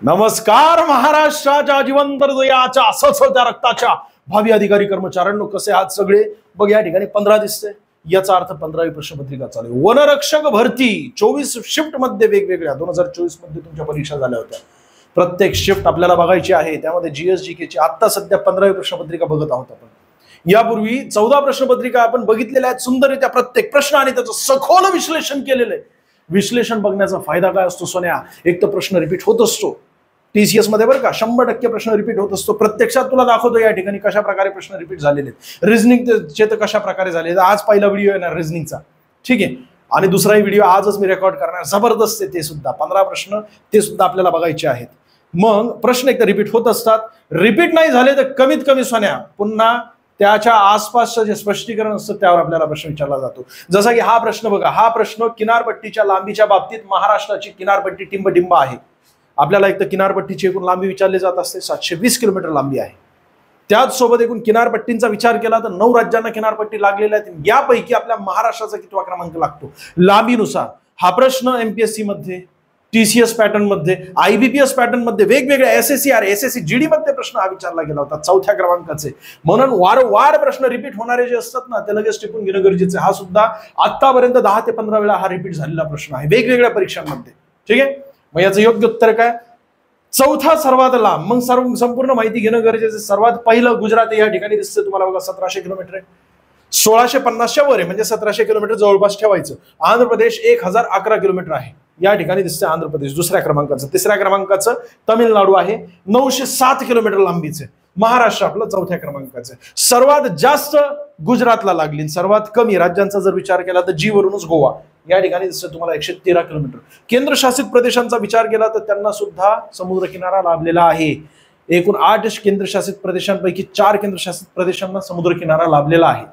नमस्कार महाराष्ट्राच्या जिवंत हृदयाच्या सळसळत्या रक्ताच्या भावी अधिकारी कर्मचाऱ्यांनो, कसे आहात सगळे? बघ या ठिकाणी 15 दिसते, याचा अर्थ 15वी प्रश्नपत्रिका चालू आहे. वनरक्षक भरती 24 शिफ्ट मध्ये वेगवेगळ्या 2024 मध्ये तुमच्या परीक्षा झाल्या होत्या. प्रत्येक शिफ्ट आपल्याला बघायची आहे. त्यामध्ये जीएसजीके ची आता सध्या 15वी प्रश्नपत्रिका बघत आहोत आपण. यापूर्वी 14 प्रश्नपत्रिका आपण बघितलेल्या आहेत सुंदररित्या, प्रत्येक प्रश्न आणि त्याचं सखोल विश्लेषण केलेलं आहे. विश्लेषण बघण्याचा फायदा काय असतो सोन्या? एक तर प्रश्न रिपीट होत असतो टीसीएस मध्ये, बरं का, 100% प्रश्न रिपीट होत असतो. प्रत्यक्षात तुला दाखवतो या ठिकाणी कशा प्रकारे प्रश्न रिपीट झालेले आहेत. रिझनिंगचे तर कशा प्रकारे झाले. आज पहिला व्हिडिओ येणार रिझनिंगचा, ठीक आहे, आणि दुसराही व्हिडिओ आजच मी रेकॉर्ड करणार. जबरदस्त आहे ते सुद्धा. 15 प्रश्न ते सुद्धा आपल्याला बघायचे आहेत. मग प्रश्न एक तर रिपीट होत असतात. रिपीट नाही झाले तर कमीत कमी सोन्या पुन्हा त्याच्या आसपासचं जे स्पष्टीकरण असतं त्यावर आपल्याला प्रश्न विचारला जातो. जसा की हा प्रश्न बघा. हा प्रश्न किनारपट्टीच्या लांबीच्या बाबतीत महाराष्ट्राची किनारपट्टी टिंबटिंब आहे. आपल्याला एक तर किनारपट्टीची एकूण लांबी विचारली जात असते. 720 किलोमीटर लांबी आहे. त्याच सोबत एकूण किनारपट्टींचा विचार केला तर 9 राज्यांना किनारपट्टी लागलेल्या आहेत. यापैकी आपल्या महाराष्ट्राचा कितवा क्रमांक लागतो लांबीनुसार? हा प्रश्न एमपीएससी मध्ये, टीसीएस पॅटर्न मध्ये, आयबीपीएस पॅटर्न मध्ये, वेगवेगळ्या एसएससी जीडी मध्ये प्रश्न हा विचारला गेला होता 4थ्या क्रमांकाचे. म्हणून वारंवार प्रश्न रिपीट होणारे जे असतात ना ते लगेच टिपून घेणं गरजेचं. हा सुद्धा आतापर्यंत 10 ते 15 वेळा हा रिपीट झालेला प्रश्न आहे वेगवेगळ्या परीक्षांमध्ये, ठीक आहे. मग याचं योग्य उत्तर काय? चौथा सर्वात लांब. मग संपूर्ण माहिती घेणं गरजेचं. सर्वात पहिलं गुजरात या ठिकाणी दिसतं तुम्हाला बघा, 1700 किलोमीटर आहे. 1650च्या वर आहे म्हणजे 1700 किलोमीटर जवळपास ठेवायचं. आंध्र प्रदेश 1011 किलोमीटर आहे. या ठिकाणी दिसते आंध्र प्रदेश दुसऱ्या क्रमांकाचं. तिसऱ्या क्रमांकाचं तमिळनाडू आहे, 907 किलोमीटर लांबीचे. महाराष्ट्र आपलं 4थ्या क्रमांकाचं. सर्वात जास्त गुजरातला लागली, सर्वात कमी राज्यांचा जर विचार केला तर जी वरूनच गोवा या ठिकाणी दिसतं तुम्हाला 113 किलोमीटर. केंद्रशासित प्रदेशांचा विचार केला तर त्यांना सुद्धा समुद्र किनारा लाभलेला आहे. एकूण 8 केंद्रशासित प्रदेशांपैकी 4 केंद्रशासित प्रदेशांना समुद्र किनारा लाभलेला आहे.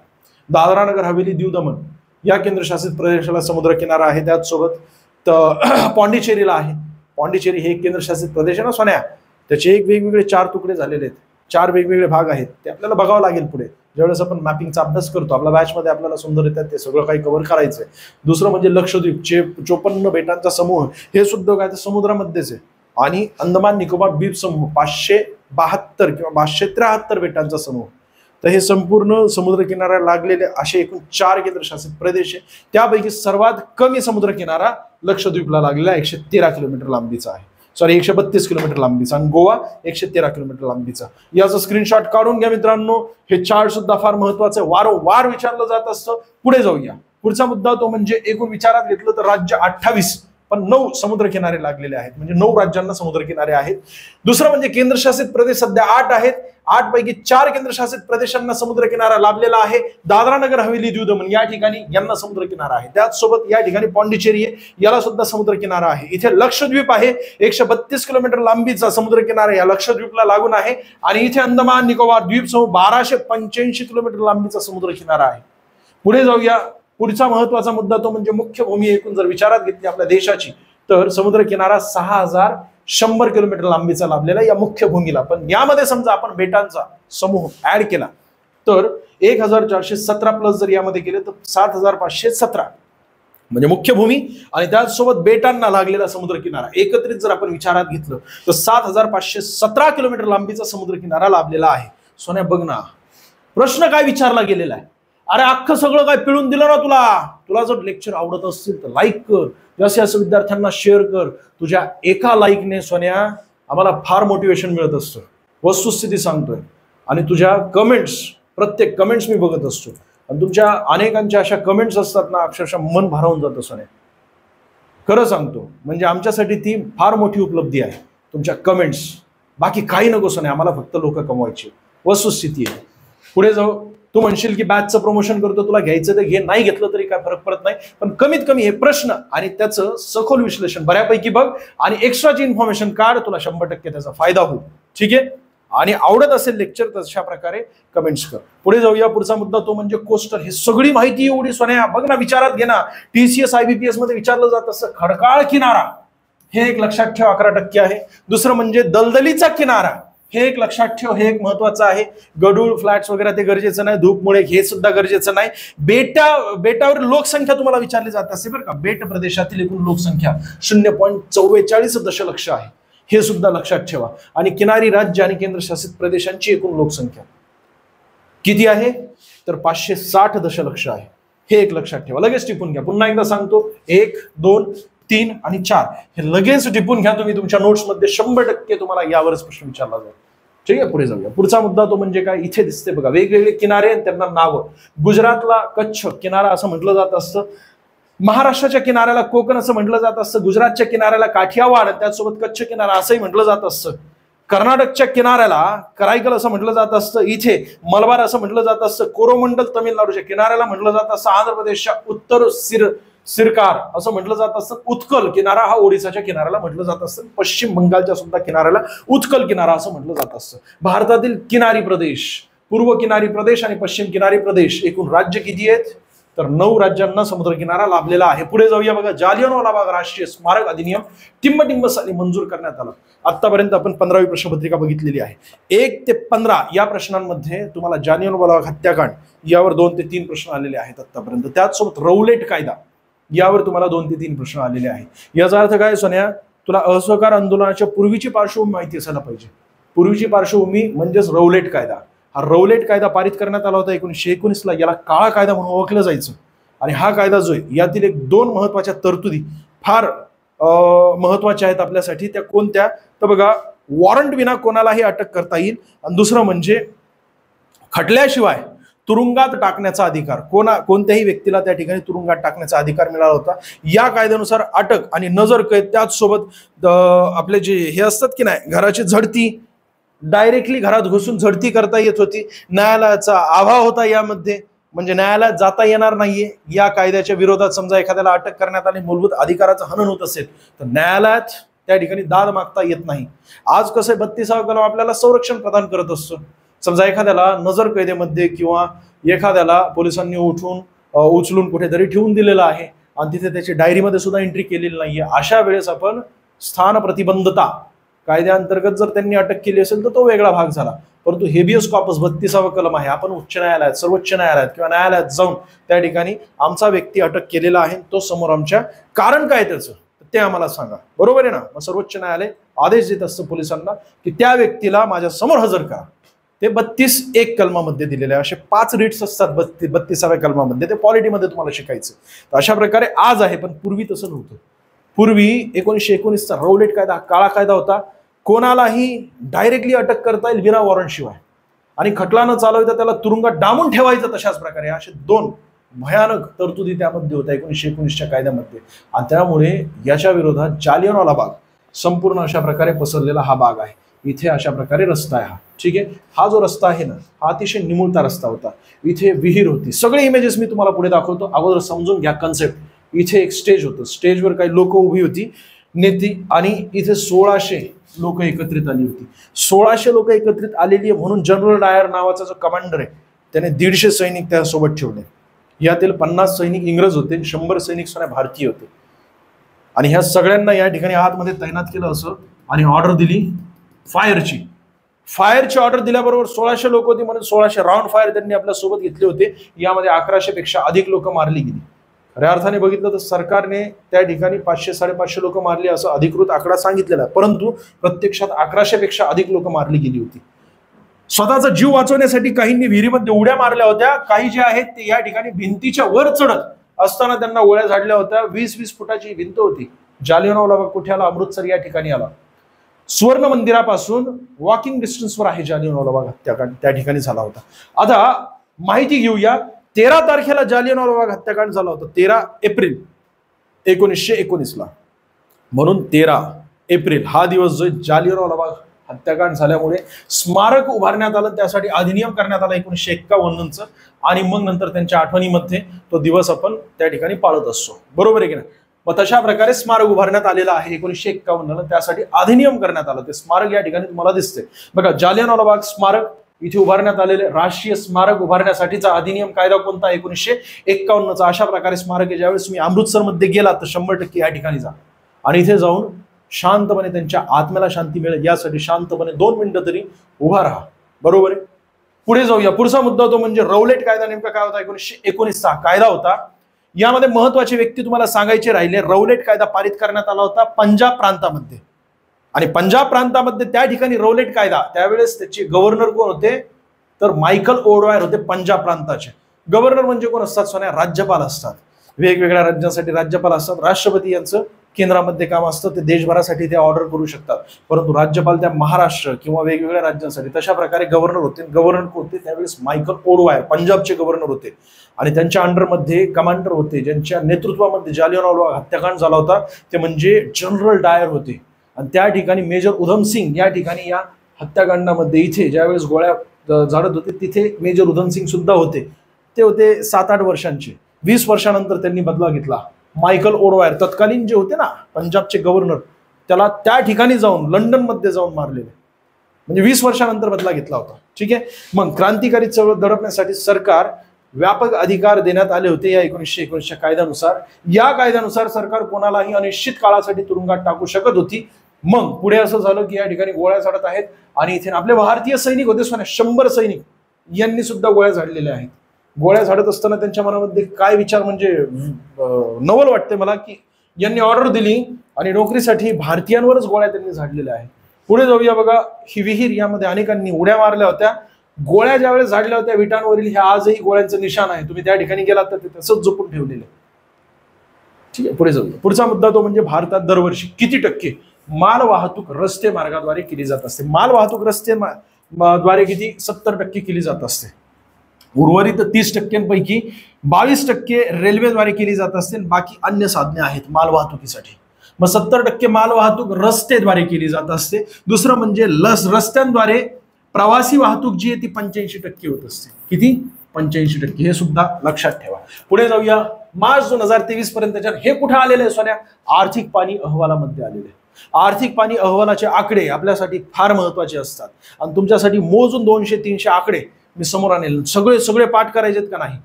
दादरा नगर हवेली, दीव दमण या केंद्रशासित प्रदेशाला समुद्र किनारा आहे. त्याचसोबत पॉंडिचेरीला आहे. पॉंडिचेरी हे एक केंद्रशासित प्रदेश आहे ना सोन्या, त्याचे एक वेगवेगळे 4 तुकडे झालेले आहेत, 4 वेगवेगळे भाग आहेत. ते आपल्याला बघावं लागेल पुढे ज्यावेळेस आपण मॅपिंगचा अभ्यास करतो. आपल्या बॅच मध्ये आपल्याला सुंदर येतात ते सगळं काही कव्हर करायचंय. दुसरं म्हणजे लक्षद्वीप 54 बेटांचा समूह, हे सुद्धा काय ते समुद्रामध्येच आहे. आणि अंदमान निकोबार द्वीप समूह 572 किंवा 573 बेटांचा समूह. तर हे संपूर्ण समुद्रकिनारा लागलेले असे एकूण 4 केंद्रशासित प्रदेश आहे. त्यापैकी सर्वात कमी समुद्रकिनारा लक्षद्वीपला लागलेला 113 किलोमीटर लांबीचा आहे. 132 किलोमीटर लांबीचा. आणि गोवा 113 किलोमीटर लांबीचा. याचा स्क्रीनशॉट काढून घ्या मित्रांनो. हे चार्ट सुद्धा फार महत्वाचं आहे, वारंवार विचारलं जात असतं. पुढे जाऊया. पुढचा मुद्दा तो म्हणजे एकूण विचारात घेतलं तर राज्य 28 पण 9 समुद्र किनारे लागलेले आहेत, म्हणजे 9 राज्यांना समुद्र किनारे आहेत. दुसरं म्हणजे केंद्रशासित प्रदेश सध्या 8 आहेत. 8 पैकी 4 केंद्रशासित प्रदेशांना समुद्र किनारा लाभलेला आहे. दादरा नगर हवेली, दीव दमण या ठिकाणी यांना समुद्र किनारा आहे. त्याचसोबत या ठिकाणी पॉंडिचेरी आहे, याला सुद्धा समुद्र किनारा आहे. इथे लक्षद्वीप आहे, 132 किलोमीटर लांबीचा समुद्र किनारा या लक्षद्वीपला लागून आहे. आणि इथे अंदमान निकोबार द्वीप समूह 1285 किलोमीटर लांबीचा समुद्र किनारा आहे. पुढे जाऊया. पुढचा महत्वाचा मुद्दा तो म्हणजे मुख्य भूमी एकूण जर विचारात घेतली आपल्या देशाची तर समुद्र किनारा 6100 किलोमीटर लांबीचा लाभलेला या मुख्य भूमीला. पण यामध्ये समजा आपण बेटांचा समूह ऍड केला तर 1417 प्लस जर यामध्ये केले तर 7517 म्हणजे मुख्य भूमी आणि त्याचसोबत बेटांना लागलेला समुद्र किनारा एकत्रित जर आपण विचारात घेतलं तर 7517 किलोमीटर लांबीचा समुद्र किनारा लाभलेला आहे. सोन्या बघ ना, प्रश्न काय विचारला गेलेला आहे. अरे अख्खं सगळं काय पिळून दिलं ना तुला जर लेक्चर आवडत असतील तर लाईक कर, जास्तीत विद्यार्थ्यांना शेअर कर. तुझ्या एका लाईकने सोन्या आम्हाला फार मोटिवेशन मिळत असतं, वस्तुस्थिती सांगतोय. आणि तुझ्या कमेंट्स, प्रत्येक कमेंट्स मी बघत असतो आणि तुमच्या अनेकांच्या अशा कमेंट्स असतात ना, अक्षरशः मन भारावून जातं सोन्या. खरं सांगतो, म्हणजे आमच्यासाठी ती फार मोठी उपलब्धी आहे तुमच्या कमेंट्स. बाकी काही नको सोन्या, आम्हाला फक्त लोक कमवायची वस्तुस्थिती आहे. पुढे जाऊ. तू म्हणशील की बॅचचं प्रमोशन करतो, तुला घ्यायचं तर घे, नाही घेतलं तरी काय फरक पडत नाही. पण कमीत कमी हे प्रश्न आणि त्याचं सखोल विश्लेषण बऱ्यापैकी बघ आणि एक्स्ट्राची इन्फॉर्मेशन काढ, तुला 100% त्याचा फायदा होईल, ठीक आहे. आणि आवडत असेल लेक्चर तर अशा प्रकारे कमेंट्स कर. पुढे जाऊया. पुढचा मुद्दा तो म्हणजे कोस्टल. हे सगळी माहिती एवढी सोन्या बघ ना, विचारात घे ना. टीसीएस आयबीपीएस मध्ये विचारलं जात असं खडकाळ किनारा, हे एक लक्षात ठेव 11% आहे. दुसरं म्हणजे दलदलीचा किनारा, हे एक लक्षात ठेव, हे एक महत्वाचं आहे. गडूळ फ्लॅट्स वगैरे ते गरजेचं नाही. धूपमुळे हे सुद्धा गरजेचं नाही. बेटावर लोकसंख्या तुम्हाला विचारली जात असेल बरं का. बेट प्रदेशातील एकूण लोकसंख्या 0.44 दशलक्ष आहे. हे सुद्धा लक्षात ठेवा. आणि किनारी राज्य आणि केंद्रशासित प्रदेशांची एकूण लोकसंख्या किती आहे तर 560 दशलक्ष आहे. हे एक लक्षात ठेवा. लगेच टिपून घ्या. पुन्हा एकदा सांगतो, 1, 2, 3 आणि 4 हे लगेच टिपून घ्या तुम्ही तुमच्या नोट्समध्ये. 100% तुम्हाला यावरच प्रश्न विचारला जाईल. ठीक आहे, पुढे जाऊया. पुढचा मुद्दा तो म्हणजे काय, इथे दिसते बघा वेगवेगळे किनारे आणि त्यांना नावं. गुजरातला कच्छ किनारा असं म्हटलं जात असतं, महाराष्ट्राच्या किनाऱ्याला कोकण असं म्हटलं जात असतं, गुजरातच्या किनाऱ्याला काठियावाड आणि त्याचसोबत कच्छ किनारा असंही म्हटलं जात असतं, कर्नाटकच्या किनाऱ्याला कराईकल असं म्हटलं जात असतं, इथे मलबार असं म्हटलं जात असतं, कोरोमंडल तमिळनाडूच्या किनाऱ्याला म्हटलं जात असतं, आंध्र प्रदेशच्या उत्तर सिरकार असं म्हटलं जात असतं, उत्कल किनारा हा ओडिसाच्या किनाऱ्याला म्हटलं जात असतं, पश्चिम बंगालच्या सुद्धा किनाऱ्याला उत्कल किनारा असं म्हटलं जात असतं. भारतातील किनारी प्रदेश, पूर्व किनारी प्रदेश आणि पश्चिम किनारी प्रदेश एकूण राज्य किती आहेत तर 9 राज्यांना समुद्रकिनारा लाभलेला आहे. पुढे जाऊया बघा. जालियनवाला बाग राष्ट्रीय स्मारक अधिनियम टिंब साली मंजूर करण्यात आला. आतापर्यंत आपण 15वी प्रश्नपत्रिका बघितलेली आहे. 1 ते 15 या प्रश्नांमध्ये तुम्हाला जालियनवाला बाग हत्याकांड यावर 2 ते 3 प्रश्न आलेले आहेत आतापर्यंत. त्याचसोबत रौलेट कायदा यावर तुम्हाला 2 ते 3 प्रश्न आलेले आहेत. याचा अर्थ काय सोन्या, तुला असहकार आंदोलनाच्या पूर्वीची पार्श्वभूमी माहिती असायला पाहिजे. पूर्वीची पार्श्वभूमी म्हणजेच रौलेट कायदा. हा रौलेट कायदा पारित करण्यात आला होता 1919ला. याला काळा कायदा म्हणून ओळखलं जायचं. आणि हा कायदा जो आहे यातील 2 महत्वाच्या तरतुदी फार महत्वाच्या आहेत आपल्यासाठी. त्या कोणत्या तर बघा, वॉरंट विना कोणालाही अटक करता येईल आणि दुसरं म्हणजे खटल्याशिवाय तुरुंगात टाकण्याचा अधिकार. कोणत्याही व्यक्तीला त्या ठिकाणी तुरुंगात टाकण्याचा अधिकार मिळाला होता. या कायद्यानुसार अटक आणि नजर कैद त्याचसोबत आपले जे हे असतात की नाही घराची झडती, डायरेक्टली घरात घुसून झडती करता येत होती. न्यायालयाचा अभाव होता यामध्ये, म्हणजे न्यायालयात जाता येणार नाहीये. या कायद्याच्या विरोधात समजा एखाद्याला अटक करण्यात आली, मूलभूत अधिकाराचं हनन होत असेल तर न्यायालयात त्या ठिकाणी दाद मागता येत नाही. आज कसं 32वा कलम आपल्याला संरक्षण प्रदान करत असतो. समजा एखाद्याला नजर कैदेमध्ये किंवा एखाद्याला पोलिसांनी उचलून कुठेतरी ठेवून दिलेलं आहे आणि तिथे त्याची डायरीमध्ये सुद्धा एंट्री केलेली नाहीये, अशा वेळेस आपण स्थान प्रतिबंधता कायद्याअंतर्गत जर त्यांनी अटक केली असेल तर तो वेगळा भाग झाला. परंतु हेबियस कॉर्पस 32वा कलम आहे. आपण उच्च न्यायालयात, सर्वोच्च न्यायालयात किंवा न्यायालयात जाऊन त्या ठिकाणी आमचा व्यक्ती अटक केलेला आहे, तो समोर आमच्या कारण काय त्याचं ते आम्हाला सांगा. बरोबर आहे ना. मग सर्वोच्च न्यायालय आदेश देत असतं पोलिसांना की त्या व्यक्तीला माझ्या समोर हजर करा. ते 32(1) कलमामध्ये दिलेले आहे. असे 5 रिट्स असतात 32व्या कलमामध्ये. ते पॉलिटीमध्ये तुम्हाला शिकायचं. तर अशा प्रकारे आज आहे, पण पूर्वी तसं नव्हतं. पूर्वी 1919चा रौलेट कायदा काळा कायदा होता. कोणालाही डायरेक्टली अटक करता येईल बिना वॉरंट शिवाय, आणि खटला न चालवता त्याला तुरुंगात डांबून ठेवायचं. तशाच प्रकारे असे 2 भयानक तरतुदी त्यामध्ये होत्या 1919च्या कायद्यामध्ये. आणि त्यामुळे याच्या विरोधात जालियनवाला बाग संपूर्ण अशा प्रकारे पसरलेला हा बाग आहे. इथे अशा प्रकारे रस्ता आहे हा. ठीक आहे. हा जो रस्ता आहे ना, हा अतिशय निमुळता रस्ता होता. इथे विहीर होती. सगळे इमेजेस मी तुम्हाला पुढे दाखवतो. अगोदर समजून घ्या कन्सेप्ट. इथे एक स्टेज होतं. स्टेजवर काही लोक उभी होती, नेती, आणि इथे 1600 लोक एकत्रित आली होती. 1600 लोक एकत्रित आलेली आहे म्हणून जनरल डायर नावाचा जो कमांडर आहे त्याने 150 सैनिक त्यासोबत ठेवले. यातील 50 सैनिक इंग्रज होते, 100 सैनिक सुद्धा भारतीय होते. आणि ह्या सगळ्यांना या ठिकाणी आतमध्ये तैनात केलं असं, आणि ऑर्डर दिली फायरची ऑर्डर दिल्याबरोबर 1600 लोक होती म्हणून 1600 राऊंड फायर त्यांनी आपल्या सोबत घेतले होते. यामध्ये 1100 पेक्षा अधिक लोक मारली गेली. खऱ्या अर्थाने बघितलं तर सरकारने त्या ठिकाणी 500-550 लोक मारली असं अधिकृत आकडा सांगितलेला आहे, परंतु प्रत्यक्षात 1100 पेक्षा अधिक लोक मारली गेली होती. स्वतःचा जीव वाचवण्यासाठी काहींनी विहिरीमध्ये उड्या मारल्या होत्या. काही जे आहेत ते या ठिकाणी भिंतीच्या वर चढत असताना त्यांना गोळ्या झाडल्या होत्या. 20-20 फुटाची भिंत होती. जालियनवाला बाग कुठे आला? अमृतसर या ठिकाणी आला. सुवर्ण मंदिरापासून वॉकिंग डिस्टन्सवर आहे जालियनवाला बाग हत्याकांड, त्या ठिकाणी झाला होता. आता माहिती घेऊया. 13 तारखेला जालियनवाला बाग हत्याकांड झाला होता. 13 एप्रिल 1919ला. म्हणून 13 एप्रिल हा दिवस जो जालियनवाला बाग हत्याकांड झाल्यामुळे स्मारक उभारण्यात आलं. त्यासाठी अधिनियम करण्यात आला 1951चं. आणि मग नंतर त्यांच्या आठवणीमध्ये तो दिवस आपण त्या ठिकाणी पाळत असतो. बरोबर आहे की नाही? मग तशा प्रकारे स्मारक उभारण्यात आलेलं आहे 1951ला. त्यासाठी अधिनियम करण्यात आलं. ते स्मारक या ठिकाणी तुम्हाला दिसते बघा. जालियनवाला बाग स्मारक इथे उभारण्यात आलेले. राष्ट्रीय स्मारक उभारण्यासाठीचा अधिनियम कायदा कोणता? 1951चा. अशा प्रकारे स्मारक आहे. ज्यावेळेस तुम्ही अमृतसरमध्ये गेला तर 100% या ठिकाणी जा आणि इथे जाऊन शांतपणे त्यांच्या आत्म्याला शांती मिळेल यासाठी शांतपणे 2 मिनिटं तरी उभा राहा. बरोबर आहे. पुढे जाऊया. पुढचा मुद्दा तो म्हणजे रौलेट कायदा. नेमका काय होता? 1919चा कायदा होता. यामध्ये महत्वाचे व्यक्ती तुम्हाला सांगायचे राहिले. रौलेट कायदा पारित करण्यात आला होता पंजाब प्रांतामध्ये. आणि पंजाब प्रांतामध्ये त्या ठिकाणी रौलेट कायदा, त्यावेळेस त्याचे गव्हर्नर कोण होते तर मायकल ओडवायर होते पंजाब प्रांताचे. गव्हर्नर म्हणजे कोण असतात सोन्या, राज्यपाल असतात. वेगवेगळ्या राज्यांसाठी राज्यपाल असतात. राष्ट्रपती यांचं केंद्रामध्ये काम असतं, ते देशभरासाठी ते ऑर्डर करू शकतात. परंतु राज्यपाल त्या महाराष्ट्र किंवा वेगवेगळ्या राज्यांसाठी तशा प्रकारे गव्हर्नर होते. गव्हर्नर होते त्यावेळेस मायकल ओडवायर पंजाबचे गव्हर्नर होते आणि त्यांच्या अंडरमध्ये कमांडर होते ज्यांच्या नेतृत्वामध्ये जालियनवाला बाग हत्याकांड झाला होता, ते म्हणजे जनरल डायर होते. आणि त्या ठिकाणी मेजर उधम सिंग या ठिकाणी या हत्याकांडामध्ये इथे ज्यावेळेस गोळ्या झाडत होते तिथे मेजर उधम सिंग सुद्धा होते. ते होते 7-8 वर्षांचे. 20 वर्षानंतर त्यांनी बदला घेतला. मायकल ओडवायर तत्कालीन जे होते ना पंजाबचे गव्हर्नर, त्याला त्या ठिकाणी जाऊन लंडनमध्ये जाऊन मारलेले, म्हणजे 20 वर्षानंतर बदला घेतला होता. ठीक आहे. मग क्रांतिकारी चळवळ दडपण्यासाठी सरकार व्यापक अधिकार देण्यात आले होते या 1919च्या कायद्यानुसार. या कायद्यानुसार सरकार कोणालाही अनिश्चित काळासाठी तुरुंगात टाकू शकत होती. मग पुढे असं झालं की या ठिकाणी गोळ्या झाडत आहेत आणि इथे आपले भारतीय सैनिक होते सोन्या, 100 सैनिक यांनी सुद्धा गोळ्या झाडलेल्या आहेत. गोळ्या झाडत असताना त्यांच्या मनामध्ये काय विचार, म्हणजे नवल वाटते मला की यांनी ऑर्डर दिली आणि नोकरीसाठी भारतीयांवरच गोळ्या त्यांनी झाडलेल्या आहेत. पुढे जाऊया बघा, ही विहीर, यामध्ये अनेकांनी उड्या मारल्या होत्या. गोळ्या ज्यावेळेस झाडल्या होत्या विटांवरील, हे आजही गोळ्यांचं निशाण आहे. तुम्ही त्या ठिकाणी गेलात तर ते तसंच जपून ठेवलेले. ठीक आहे. पुढे जाऊया. पुढचा मुद्दा तो म्हणजे भारतात दरवर्षी किती टक्के माल वाहतूक रस्ते मार्गाद्वारे केली जात असते. माल वाहतूक रस्ते द्वारे किती 70% केली जात असते. उर्वरित 30%पैकी 22% रेल्वेद्वारे केली जात असते. बाकी अन्य साधने आहेत माल वाहतुकीसाठी. मग 70% माल वाहतूक रस्तेद्वारे केली जात असते. दुसरं म्हणजे रस्त्यांद्वारे प्रवासी वाहतूक जी आहे ती 85% होत असते. किती? 85%. हे सुद्धा लक्षात ठेवा. पुढे जाऊया. मार्च 2023 पर्यंतच्या हे कुठे आलेले आहे सोन्या? आर्थिक पाणी अहवालामध्ये आलेले आहे. आर्थिक पाणी अहवालाचे आकडे आपल्यासाठी फार महत्वाचे असतात आणि तुमच्यासाठी मोजून 200-300 आकडे मी समोर आणेल. सगळे पाठ करायचेत का नाही?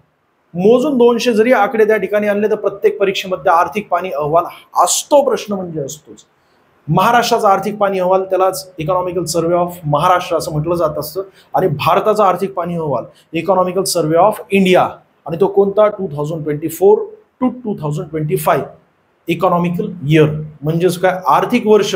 मोजून 200 जरी आकडे त्या ठिकाणी आणले तर प्रत्येक परीक्षेमध्ये आर्थिक पाणी अहवाल असतो, प्रश्न म्हणजे असतोच. महाराष्ट्राचा आर्थिक पाणी अहवाल त्यालाच इकॉनॉमिकल सर्व्हे ऑफ महाराष्ट्र असं म्हटलं जात असतं आणि भारताचा आर्थिक पाणी अहवाल इकॉनॉमिकल सर्व्हे ऑफ इंडिया, आणि तो कोणता? 2024 to 2025 इकॉनॉमिकल इयर, म्हणजेच काय आर्थिक वर्ष.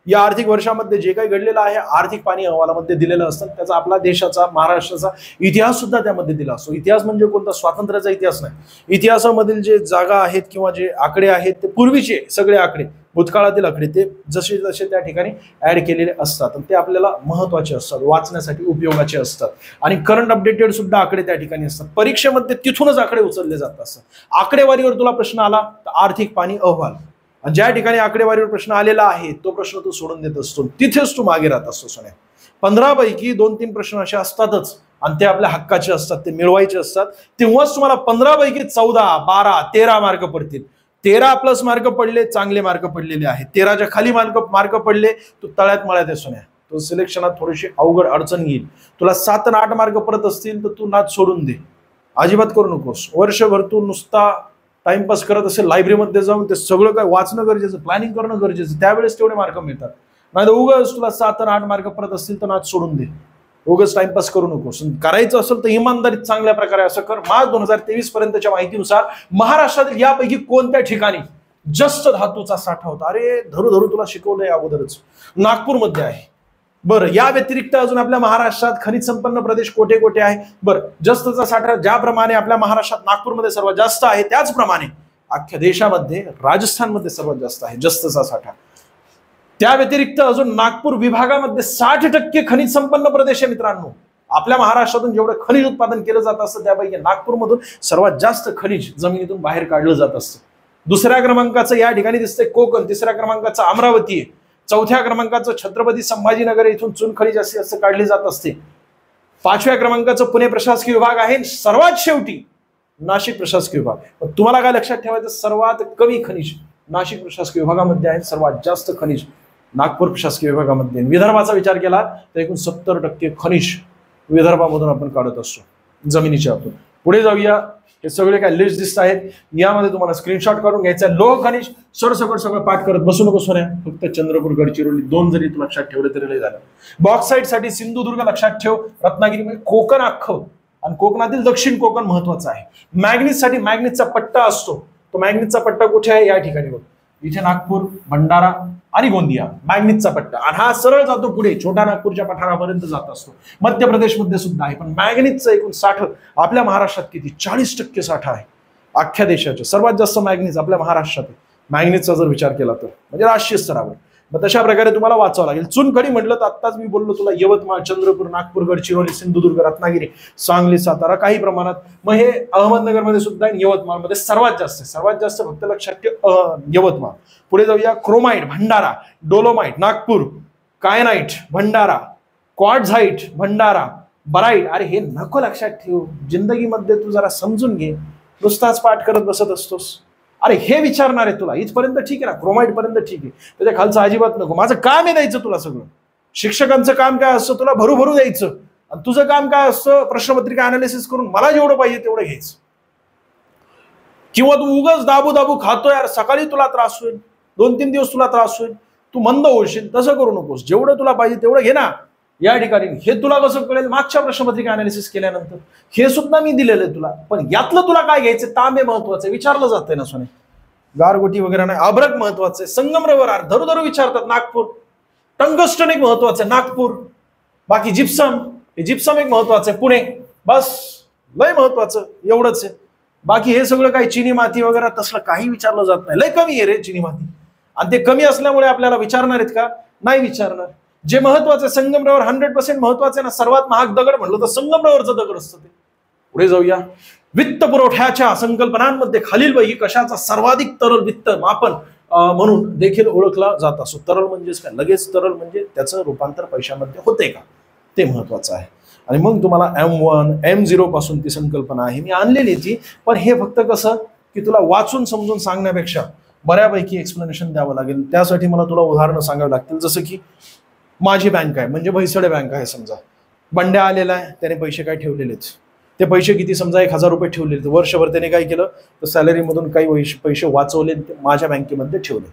या आर्थिक वर्षामध्ये जे काही घडलेलं आहे आर्थिक पाणी अहवालामध्ये दिलेलं असतं. त्याचा आपला देशाचा, महाराष्ट्राचा इतिहास सुद्धा त्यामध्ये दिला असतो. इतिहास म्हणजे कोणता? स्वातंत्र्याचा इतिहास नाही. इतिहासामधील जे जागा आहेत किंवा जे आकडे आहेत ते पूर्वीचे सगळे आकडे, भूतकाळातील आकडे, ते जसे जसे त्या ठिकाणी ऍड केलेले असतात आणि ते आपल्याला महत्वाचे असतात, वाचण्यासाठी उपयोगाचे असतात. आणि करंट अपडेटेड सुद्धा आकडे त्या ठिकाणी असतात. परीक्षेमध्ये तिथूनच आकडे उचलले जात असतात. आकडेवारीवर तुला प्रश्न आला तर आर्थिक पाणी अहवाल, ज्या ठिकाणी आकडेवारीवर प्रश्न आलेला आहे तो प्रश्न तू सोडून देत असतो, तिथेच तू मागे राहत असतो सोन्या. 15 पैकी 2-3 प्रश्न असे असतातच आणि ते आपल्या हक्काचे असतात, ते मिळवायचे असतात. तेव्हाच तुम्हाला 15 पैकी 14, 12, 13 मार्क पडतील. 13+ मार्क पडले, चांगले मार्क पडलेले आहेत. 13च्या खाली मार्क पडले तो तळ्यात मळ्यात आहे सोन्या. तो सिलेक्शनात थोडीशी अवघड अडचण येईल. तुला 7 आणि 8 मार्क पडत असतील तर तू नाच सोडून दे, अजिबात करू नकोस. वर्षभर तू नुसता टाइमपास करत असेल, लायब्ररीमध्ये जाऊन ते सगळं काय वाचणं गरजेचं, प्लॅनिंग करणं गरजेचं, त्यावेळेस तेवढे मार्क मिळतात. नाही तर उगाच तुला 7 आणि 8 मार्क पडत असतील तर नाच सोडून दे, उगाच टाइमपास करू नकोस. करायचं असेल तर इमानदारीत चांगल्या प्रकारे असं कर. मार्च 2023 पर्यंतच्या माहितीनुसार महाराष्ट्रातील यापैकी कोणत्या ठिकाणी जस्त धातूचा साठा होता? अरे धरू तुला शिकवलंय अगोदरच, नागपूरमध्ये आहे. बरं, या व्यतिरिक्त अजून आपल्या महाराष्ट्रात खनिज संपन्न प्रदेश कोठे कोठे आहे? बरं, जस्तचा साठा ज्याप्रमाणे आपल्या महाराष्ट्रात नागपूरमध्ये सर्वात जास्त आहे, त्याचप्रमाणे अख्ख्या देशामध्ये राजस्थानमध्ये सर्वात जास्त आहे जस्तचा साठा. त्या व्यतिरिक्त अजून नागपूर विभागामध्ये 60% खनिज संपन्न प्रदेश आहे मित्रांनो. आपल्या महाराष्ट्रातून जेवढं खनिज उत्पादन केलं जात असतं त्यापैकी नागपूरमधून सर्वात जास्त खनिज जमिनीतून बाहेर काढलं जात असतं. दुसऱ्या क्रमांकाचं या ठिकाणी दिसतंय कोकण, तिसऱ्या क्रमांकाचं अमरावती आहे, चौथ्या क्रमांकाचं छत्रपती संभाजीनगर इथून चून खनिज असं काढली जात असते. 5व्या क्रमांकाचं पुणे प्रशासकीय विभाग आहे. सर्वात शेवटी नाशिक प्रशासकीय विभाग. तुम्हाला काय लक्षात ठेवायचं? सर्वात कमी खनिज नाशिक प्रशासकीय विभागामध्ये आहे, सर्वात जास्त खनिज नागपूर प्रशासकीय विभागामध्ये. विदर्भाचा विचार केला तर एकूण 70% खनिज विदर्भामधून आपण काढत असतो जमिनीच्या आतून. पुढे जाऊया. हे सगळे काय लिस्ट दिसत आहेत, यामध्ये तुम्हाला स्क्रीनशॉट काढून घ्यायचा. लोह खनिज सरसकट सगळं पाठ करत बसू नको सोन्या. फक्त चंद्रपूर, गडचिरोली 2 जरी तू लक्षात ठेवले तरी लय झालं. बॉक्साईट साठी सिंधुदुर्ग लक्षात ठेव, रत्नागिरी म्हणजे कोकण अख्खं, आणि कोकणातील दक्षिण कोकण महत्वाचं आहे. मॅग्नीज साठी मॅग्नीजचा पट्टा असतो, तो मॅग्नीजचा पट्टा कुठे आहे? या ठिकाणी बघ. इथे नागपूर, भंडारा आणि गोंदिया मॅग्नीजचा पट्टा, आणि हा सरळ जातो पुढे छोटा नागपूरच्या पठारापर्यंत जात असतो. मध्य प्रदेशमध्ये सुद्धा आहे. पण मॅग्नीजचं एकूण साठ आपल्या महाराष्ट्रात किती? 40% साठा आहे अख्ख्या देशाचे. सर्वात जास्त मॅग्नीज आपल्या महाराष्ट्रात आहे मॅग्नीजचा जर विचार केला तर, म्हणजे राष्ट्रीय स्तरावर. मग तशा प्रकारे तुम्हाला वाचावं लागेल. चुनखडी म्हटलं तर आत्ताच मी बोललो तुला, यवतमाळ, चंद्रपूर, नागपूर, गडचिरोली, सिंधुदुर्ग, रत्नागिरी, सांगली, सातारा, काही प्रमाणात. मग हे अहमदनगरमध्ये सुद्धा आहे, यवतमाळमध्ये सर्वात जास्त आहे. सर्वात जास्त फक्त लक्षात ठेव यवतमाळ. पुढे जाऊया. Chromite Bhandara, dolomite Nagpur, kyanite Bhandara, quartzite Bhandara, barite. अरे हे नको लक्षात ठेवू, जिंदगीमध्ये तू जरा समजून घे, नुसताच पाठ करत बसत असतोस. अरे हे विचारणार आहे तुला, इथपर्यंत ठीक आहे ना, क्रोमाइट पर्यंत ठीक आहे, त्याच्या खालचं अजिबात नको. माझं काम आहे द्यायचं तुला सगळं. शिक्षकांचं काम काय असतं? तुला भरू द्यायचं. आणि तुझं काम काय असतं? प्रश्नपत्रिका अनालिसिस करून मला जेवढं पाहिजे तेवढं घ्यायचं. किंवा तू उगाच दाबू खातो यार, सकाळी तुला त्रास होईल, 2-3 दिवस तुला त्रास होईल, तू मंद होशील. तसं करू नकोस. जेवढं तुला पाहिजे तेवढं घे ना. या ठिकाणी हे तुला कसं कळेल? मागच्या प्रश्नपत्रिका अनालिसिस केल्यानंतर हे सुद्धा मी दिलेलं आहे तुला. पण यातलं तुला काय घ्यायचं? तांबे महत्वाचं आहे, विचारलं जातंय ना सोने, गारगोटी वगैरे नाही. अभ्रक महत्वाचं आहे, संगमरवर धरू विचारतात नागपूर. टंगस्टन एक महत्वाचं आहे नागपूर. बाकी जिप्सम, हे जिप्सम एक महत्वाचं आहे पुणे. बस लय महत्वाचं एवढंच आहे. बाकी हे सगळं काही चिनी माती वगैरे तसलं काही विचारलं जात नाही. लय कमी आहे रे चिनी माती, आणि ते कमी असल्यामुळे आपल्याला विचारणार आहेत का? नाही विचारणार. जे महत्वाचं आहे संगमरवर 100% महत्वाचं आहे ना. सर्वात महाग दगड म्हणलं तर संगमरवरचं दगड असतं ते. पुढे जाऊया. वित्त पुरवठ्याच्या संकल्पनांमध्ये खालीलपैकी कशाचा सर्वाधिक तरल वित्त मापन म्हणून देखील ओळखला जात असतो? तरल म्हणजेच काय? लगेच तरल म्हणजे त्याचं रूपांतर पैशामध्ये होते का, ते महत्वाचं आहे. आणि मग तुम्हाला M1, M0 पासून ती संकल्पना आहे मी आणलेली ती. पण हे फक्त कसं की तुला वाचून समजून सांगण्यापेक्षा बऱ्यापैकी एक्सप्लेनेशन द्यावं लागेल. त्यासाठी मला तुला उदाहरणं सांगावी लागतील. जसं की माझी बँक आहे म्हणजे भैसडे बँक आहे समजा. बंड्या आलेला आहे, त्याने पैसे काय ठेवलेलेच. ते पैसे किती? समजा 1000 रुपये ठेवलेले. वर्षभर त्याने काय केलं तर सॅलरीमधून काही पैसे वाचवले, माझ्या बँकेमध्ये ठेवले.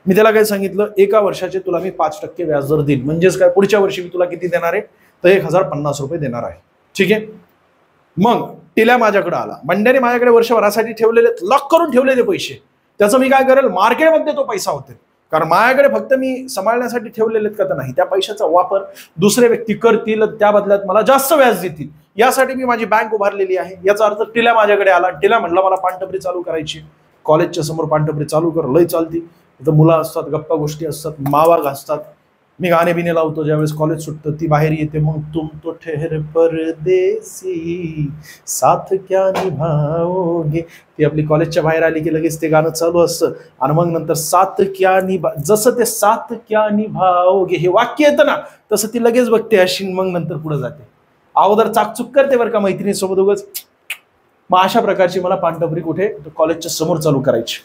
मी त्याला काय सांगितलं, एका वर्षाचे तुला मी 5% व्याजदर देईल. म्हणजेच काय, पुढच्या वर्षी मी तुला किती देणार आहे तर 1050 रुपये देणार आहे. ठीक आहे. मग टिल्या माझ्याकडे आला, बंड्याने माझ्याकडे वर्षभरासाठी ठेवलेले, लॉक करून ठेवलेले पैसे. त्याचं मी काय करेल, मार्केटमध्ये तो पैसा होते. कारण माझ्याकडे फक्त मी सांभाळण्यासाठी ठेवलेले का तर नाही, त्या पैशाचा वापर दुसरे व्यक्ती करतील, त्या बदल्यात मला जास्त व्याज देतील. यासाठी मी माझी बँक उभारलेली आहे. याचा अर्थ टिल्या माझ्याकडे आला, टिल्या म्हणलं मला पानटपरी चालू करायची, कॉलेजच्या समोर पानटपरी चालू कर, लय चालती. तिथं मुलं असतात, गप्पा गोष्टी असतात, मावा घासतात, मी गाणे बिने लावतो. ज्यावेळेस कॉलेज सुटतं ती बाहेर येते, मग तुम तो ठहर परदेसी साथ क्या निभाओगे, ती आपली कॉलेजच्या बाहेर आली की लगेच ते गाणं चालू असतं. आणि मग नंतर साथ क्या जसं ते साथ क्या निभाओगे हे वाक्य येतं ना, तसं ती लगेच बघते अशी, मग नंतर पुढे जाते. अगोदर चाकचूक करते बरं का मैत्रिणीसोबत उगाच. मग अशा प्रकारची मला पानटपरी कुठे, कॉलेजच्या समोर चालू करायची,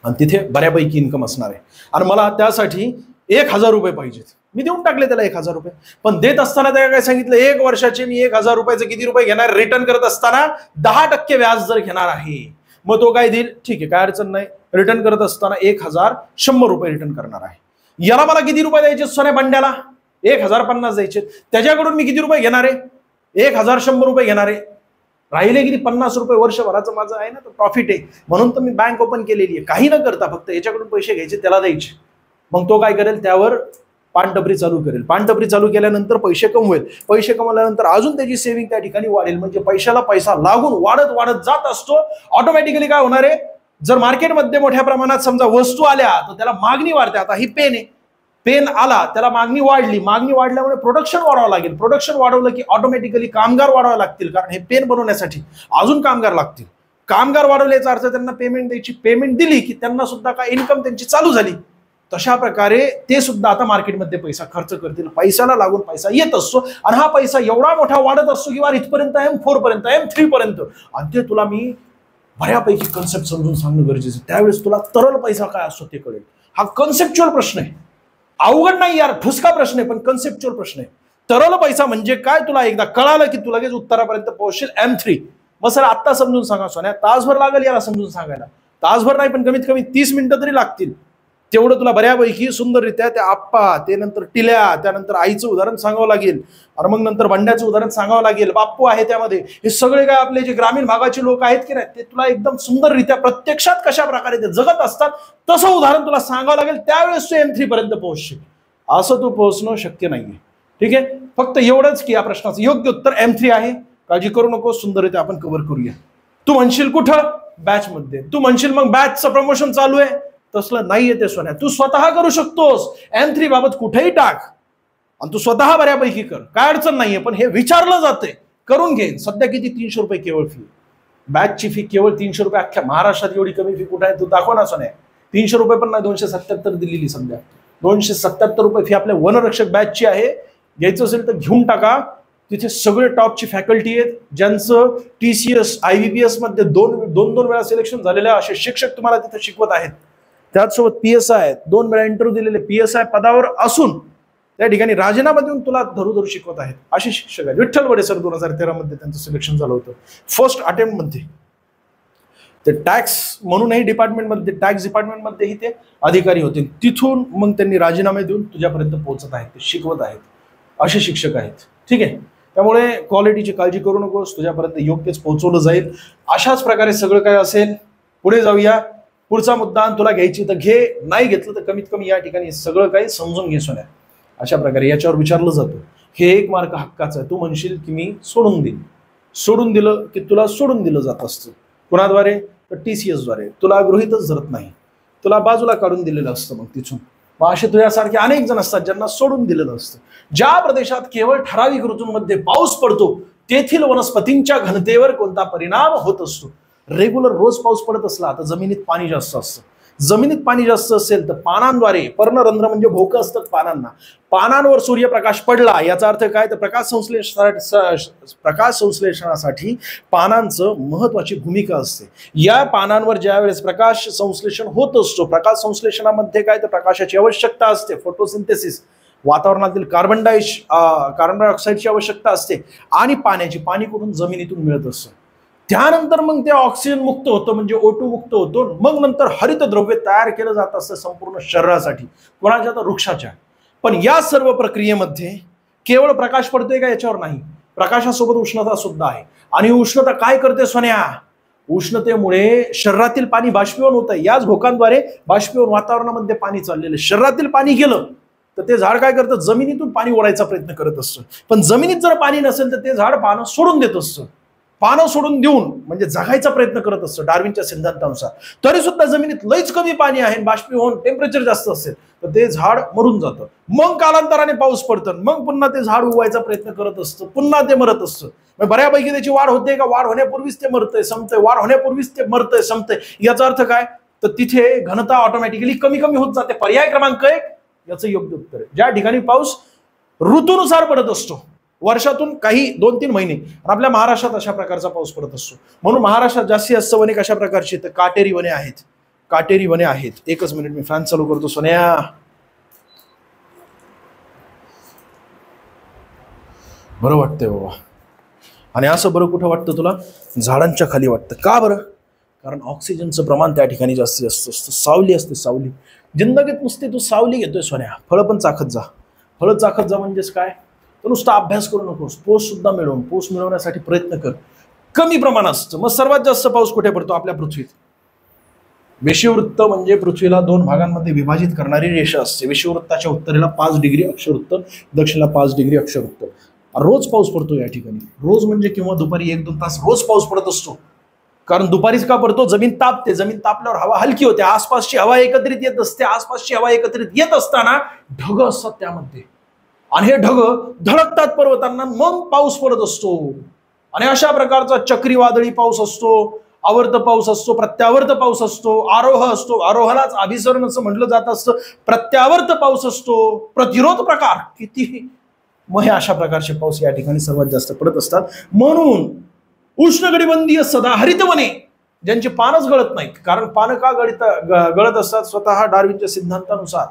आणि तिथे बऱ्यापैकी इन्कम असणार आहे. आणि मला त्यासाठी 1000 रुपये पाहिजेत. मी देऊन टाकले त्याला 1000 रुपये. पण देत असताना त्याला काय सांगितलं, 1 वर्षाचे मी 1000 रुपयाचे किती रुपये घेणार, रिटर्न करत असताना 10% व्याज जर घेणार आहे. मग तो काय देईल, ठीक आहे काय अडचण नाही, रिटर्न करत असताना 1100 रुपये रिटर्न करणार आहे. याला मला किती रुपये द्यायचे सोन्या बंड्याला, 1050 द्यायचे. त्याच्याकडून मी किती रुपये घेणार आहे, 1100 रुपये घेणार आहे. राहिले किती, 50 रुपये वर्षभराचं माझं आहे ना, तो प्रॉफिट आहे. म्हणून तर मी बँक ओपन केलेली आहे. काही न करता फक्त याच्याकडून पैसे घ्यायचे, त्याला द्यायचे. मग तो काय करेल, त्यावर पानटपरी चालू करेल. पानटपरी चालू केल्यानंतर पैसे कमवेल. पैसे कमवल्यानंतर अजून त्याची सेव्हिंग त्या ठिकाणी वाढेल. म्हणजे पैशाला पैसा लागून वाढत वाढत जात असतो. ऑटोमॅटिकली काय होणार आहे, जर मार्केटमध्ये मोठ्या प्रमाणात समजा वस्तू आल्या तर त्याला मागणी वाढते. आता ही पेन आहे, पेन आला त्याला मागणी वाढली, मागणी वाढल्यामुळे प्रोडक्शन वाढवावं लागेल. प्रोडक्शन वाढवलं की ऑटोमॅटिकली कामगार वाढवावे लागतील, कारण हे पेन बनवण्यासाठी अजून कामगार लागतील. कामगार वाढवल्याचा अर्थ त्यांना पेमेंट द्यायची. पेमेंट दिली की त्यांना सुद्धा काय इन्कम त्यांची चालू झाली. तशा प्रकारे ते सुद्धा आता मार्केटमध्ये पैसा खर्च करतील. पैशाला लागून पैसा येत असतो, आणि हा पैसा एवढा मोठा वाढत असतो की इथपर्यंत M4 पर्यंत, M3 पर्यंत. आणि ते तुला मी बऱ्यापैकी कन्सेप्ट समजून सांगणं गरजेचं आहे. त्यावेळेस तुला तरल पैसा काय असतो ते कळेल. हा कन्सेप्च्युअल प्रश्न आहे, अवघड नाही यार, ठुसका प्रश्न आहे, पण कन्सेप्च्युअल प्रश्न आहे. तरल पैसा म्हणजे काय तुला एकदा कळालं की तू लगेच उत्तरापर्यंत पोहोचशील. M3 मग सर आत्ता समजून सांगा सोन्या, तासभर लागेल याला समजून सांगायला. तासभर नाही पण कमीत कमी 30 मिनिटं तरी लागतील. तेवढं तुला बऱ्यापैकी सुंदररित्या त्या आप्पा, ते नंतर टिल्या, त्यानंतर आईचं उदाहरण सांगावं लागेल, आणि मग नंतर बंड्याचं उदाहरण सांगावं लागेल, बाप्पू आहे त्यामध्ये. हे सगळे काय आपले जे ग्रामीण भागाचे लोक आहेत की नाही, ते तुला एकदम सुंदररित्या प्रत्यक्षात कशा प्रकारे ते जगत असतात तसं उदाहरण तुला सांगावं लागेल. त्यावेळेस तू M3 पर्यंत पोहोचशील. असं तू पोहोचणं शक्य नाहीये. ठीक आहे, फक्त एवढंच की या प्रश्नाचं योग्य उत्तर M3 आहे. काळजी करू नको, सुंदररित्या आपण कव्हर करूया. तू म्हणशील कुठं? बॅच मध्ये. तू म्हणशील मग बॅचचं प्रमोशन चालू आहे. तसलं नाहीये ते सोन्या. तू स्वतः करू शकतोस. M3 बाबत कुठेही टाक आणि तू स्वतः बऱ्यापैकी कर, काय अडचण नाहीये. पण हे विचारलं जाते, करून घे. सध्या किती? 300 रुपये केवळ फी. बॅचची फी केवळ 300 रुपये. अख्ख्या महाराष्ट्रात एवढी कमी फी कुठे आहे? तू दाखव ना सोन्या. 300 रुपये पण नाही, 277 दिलेली सध्या. 277 रुपये फी आपल्या वनरक्षक बॅचची आहे. घ्यायचं असेल तर घेऊन टाका. तिथे सगळे टॉपची फॅकल्टी आहेत, ज्यांचं TCS IBPS मध्ये दोन वेळा सिलेक्शन झालेले असे शिक्षक तुम्हाला तिथे शिकवत आहेत. त्याचसोबत PSI आहेत, 2 वेळा इंटरव्ह्यू दिलेले PSI पदावर असून त्या ठिकाणी राजीनामा देऊन तुला धरू शिकवत आहेत असे शिक्षक आहेत. विठ्ठल बडे सर 2013 मध्ये त्यांचं सिलेक्शन झालं होतं फर्स्ट अटेम्प्ट मध्ये. ते टॅक्स म्हणूनही डिपार्टमेंटमध्ये, टॅक्स डिपार्टमेंटमध्येही ते अधिकारी होते. तिथून मग त्यांनी राजीनामे देऊन तुझ्यापर्यंत पोहोचत आहेत, ते शिकवत आहेत असे शिक्षक आहेत. ठीक आहे, त्यामुळे क्वालिटीची काळजी करू नकोस, तुझ्यापर्यंत योग्यच पोहोचवलं जाईल. अशाच प्रकारे सगळं काय असेल. पुढे जाऊया. पुढचा मुद्दा तुला घ्यायची तर घे, नाही घेतलं तर कमीत कमी या ठिकाणी सगळं काही समजून घे सोन्या. अशा प्रकारे याच्यावर विचारलं जातं. हे 1 मार्क हक्काचं आहे. तू म्हणशील की मी सोडून देईन. सोडून दिलं की तुला सोडून दिलं जात असतं. कुणाद्वारे? तर TCS द्वारे. तुला गृहीतच धरत नाही, तुला बाजूला काढून दिलेलं असतं. मग तिथून मग असे तुझ्यासारखे अनेक जण असतात ज्यांना सोडून दिलेलं असतं. ज्या प्रदेशात केवळ ठराविक ऋतूंमध्ये पाऊस पडतो तेथील वनस्पतींच्या घनतेवर कोणता परिणाम होत असतो? रेग्युलर रोज पाऊस पडत असला तर जमिनीत पाणी जास्त असतं. जमिनीत पाणी जास्त असेल तर पानांद्वारे, पर्णरंध्र म्हणजे भोकं असतात पानांना, पानांवर सूर्यप्रकाश पडला याचा अर्थ काय? तर प्रकाश संश्लेषणासाठी पानांचं महत्वाची भूमिका असते. या पानांवर ज्या वेळेस प्रकाश संश्लेषण होत असतो, प्रकाश संश्लेषणामध्ये काय? तर प्रकाशाची आवश्यकता असते, फोटोसिंथेसिस. वातावरणातील कार्बन डायऑक्साईडची आवश्यकता असते आणि पाणी कुठून? जमिनीतून मिळत असतं. त्यानंतर मग ते ऑक्सिजन मुक्त होतं, म्हणजे O2 मुक्त होतो. मग नंतर हरितद्रव्य तयार केलं जात असतं संपूर्ण शरीरासाठी, कोणाच्या? तर वृक्षाच्या. पण या सर्व प्रक्रियेमध्ये केवळ प्रकाश पडतोय का? याच्यावर नाही, प्रकाशासोबत उष्णता सुद्धा आहे. आणि उष्णता काय करते सोन्या? उष्णतेमुळे शरीरातील पाणी बाष्पीभवन होत आहे. याच भोकांद्वारे बाष्पीभवन वातावरणामध्ये पाणी चाललेलं. शरीरातील पाणी गेलं तर ते झाड काय करतं? जमिनीतून पाणी ओढायचा प्रयत्न करत असतं. पण जमिनीत जर पाणी नसेल तर ते झाड पानं सोडून देत असतं. पानं सोडून देऊन म्हणजे जगायचा प्रयत्न करत असतं डार्विनच्या सिद्धांतानुसार. तरी सुद्धा जमिनीत लईच कमी पाणी आहे, बाष्पीभवन, टेम्परेचर जास्त असेल तर ते झाड मरून जातं. मग कालांतराने पाऊस पडतं, मग पुन्हा ते झाड उगवायचा प्रयत्न करत असतं, पुन्हा ते मरत असतं. बऱ्यापैकी त्याची वाढ होते का? वाढ होण्यापूर्वीच ते मरतंय, संपतंय. वाढ होण्यापूर्वीच ते मरतंय, संपतंय. याचा अर्थ काय? तर तिथे घनता ऑटोमॅटिकली कमी कमी होत जाते. पर्याय क्रमांक 1 याचं योग्य उत्तर आहे. ज्या ठिकाणी पाऊस ऋतूनुसार पडत असतो, वर्षातून काही 2-3 महिने, आपल्या महाराष्ट्रात अशा प्रकारचा पाऊस पडत असतो. म्हणून महाराष्ट्रात जास्तीत जास्त वने कशा प्रकारची? तर काटेरी वने आहेत. काटेरी वने आहेत. एकच मिनिट, मी फॅन चालू करतो सोन्या. बरं वाटतंय बाबा. आणि असं बरं कुठं वाटतं तुला? झाडांच्या खाली वाटतं. का बरं? कारण ऑक्सिजनचं प्रमाण त्या ठिकाणी जास्तीत जास्त असतं. सावली असते, सावली. जिंदगीत नुसते तू सावली घेतोय सोन्या. फळं पण चाखत जा. फळं चाखत जा म्हणजेच काय? तर नुसता अभ्यास करू नकोस, पोस्ट सुद्धा मिळवून, पोस्ट मिळवण्यासाठी प्रयत्न कर. कमी प्रमाण असतं. मग सर्वात जास्त पाऊस कुठे पडतो? आपल्या पृथ्वीत. विषुववृत्त म्हणजे पृथ्वीला 2 भागांमध्ये विभाजित करणारी रेषा असते. विषुववृत्ताच्या उत्तरेला 5 डिग्री अक्षवृत्त, दक्षिणेला 5 डिग्री अक्षवृत्त. रोज पाऊस पडतो या ठिकाणी. रोज म्हणजे किंवा दुपारी 1-2 तास रोज पाऊस पडत असतो. कारण दुपारीच का पडतो? जमीन तापते. जमीन तापल्यावर हवा हलकी होते, आसपासची हवा एकत्रित येत असते. आसपासची हवा एकत्रित येत असताना ढग असतात त्यामध्ये, आणि हे ढग धडकतात पर्वतांना, मग पाऊस पडत असतो. आणि अशा प्रकारचा चक्रीवादळी पाऊस असतो, आवर्त पाऊस असतो, प्रत्यावर्त पाऊस असतो, आरोह असतो. आरोहलाच अभिसरण असं म्हटलं जात असतं. प्रत्यावर्त पाऊस असतो, प्रतिरोध प्रकार किती. मग हे अशा प्रकारचे पाऊस या ठिकाणी सर्वात जास्त पडत असतात. म्हणून उष्णकटिबंधीय सदाहरित वने ज्यांची पानच गळत नाहीत. कारण पानं का गळत असतात? स्वतः डार्विनच्या सिद्धांतानुसार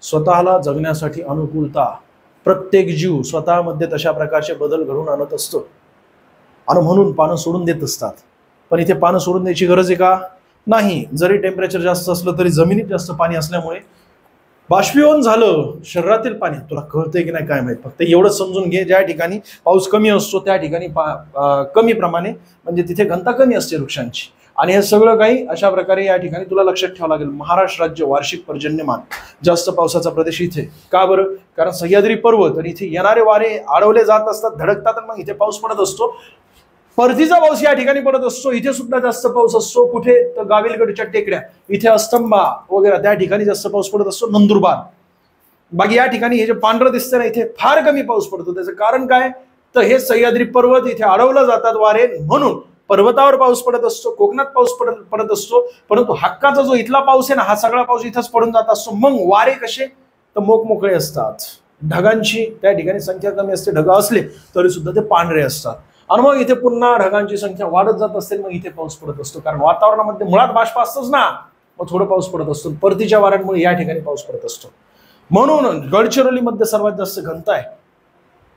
स्वतःला जगण्यासाठी अनुकूलता. प्रत्येक जीव स्वतःमध्ये तशा प्रकारचे बदल घडवून आणत असतो आणि म्हणून पानं सोडून देत असतात. पण इथे पानं सोडून द्यायची गरज आहे का? नाही. जरी टेम्परेचर जास्त असलं तरी जमिनीत जास्त पाणी असल्यामुळे बाष्पीभवन झालं शरीरातील पाणी. तुला कळतंय की नाही काय माहित, फक्त एवढंच समजून घे, ज्या ठिकाणी पाऊस कमी असतो त्या ठिकाणी कमी प्रमाणे म्हणजे तिथे घनता कमी असते वृक्षांची. आणि हे सगळं काही अशा प्रकारे या ठिकाणी तुला लक्षात ठेवावं लागेल. महाराष्ट्र राज्य वार्षिक पर्जन्यमान, जास्त पावसाचा प्रदेश इथे. का बरं? कारण सह्याद्री पर्वत आणि इथे येणारे वारे अडवले जात असतात, धडकतात, आणि मग इथे पाऊस पडत असतो. परतीचा पाऊस या ठिकाणी पडत असतो. इथे सुद्धा जास्त पाऊस असतो. कुठे? तर गाविलगडच्या टेकड्या, इथे अस्तंबा वगैरे त्या ठिकाणी जास्त पाऊस पडत असतो, नंदुरबार. बाकी या ठिकाणी हे जे पांढरं दिसतं ना, इथे फार कमी पाऊस पडतो. त्याचं कारण काय? तर हे सह्याद्री पर्वत, इथे अडवलं जातात वारे, म्हणून पर्वतावर पाऊस पडत असतो, कोकणात पाऊस पडत असतो. परंतु हक्काचा जो इथला पाऊस आहे ना, हा सगळा पाऊस इथंच पडून जात असतो. मग वारे कसे? तर मोकमोकळे असतात. ढगांची त्या ठिकाणी संख्या कमी असते, ढग असले तरी सुद्धा ते पांढरे असतात. आणि मग इथे पुन्हा ढगांची संख्या वाढत जात असते, मग इथे पाऊस पडत असतो. कारण वातावरणामध्ये मुळात बाष्प असतोच ना, मग थोडं पाऊस पडत असतो. परतीच्या वाऱ्यांमुळे या ठिकाणी पाऊस पडत असतो. म्हणून गडचिरोलीमध्ये सर्वात जास्त घनता आहे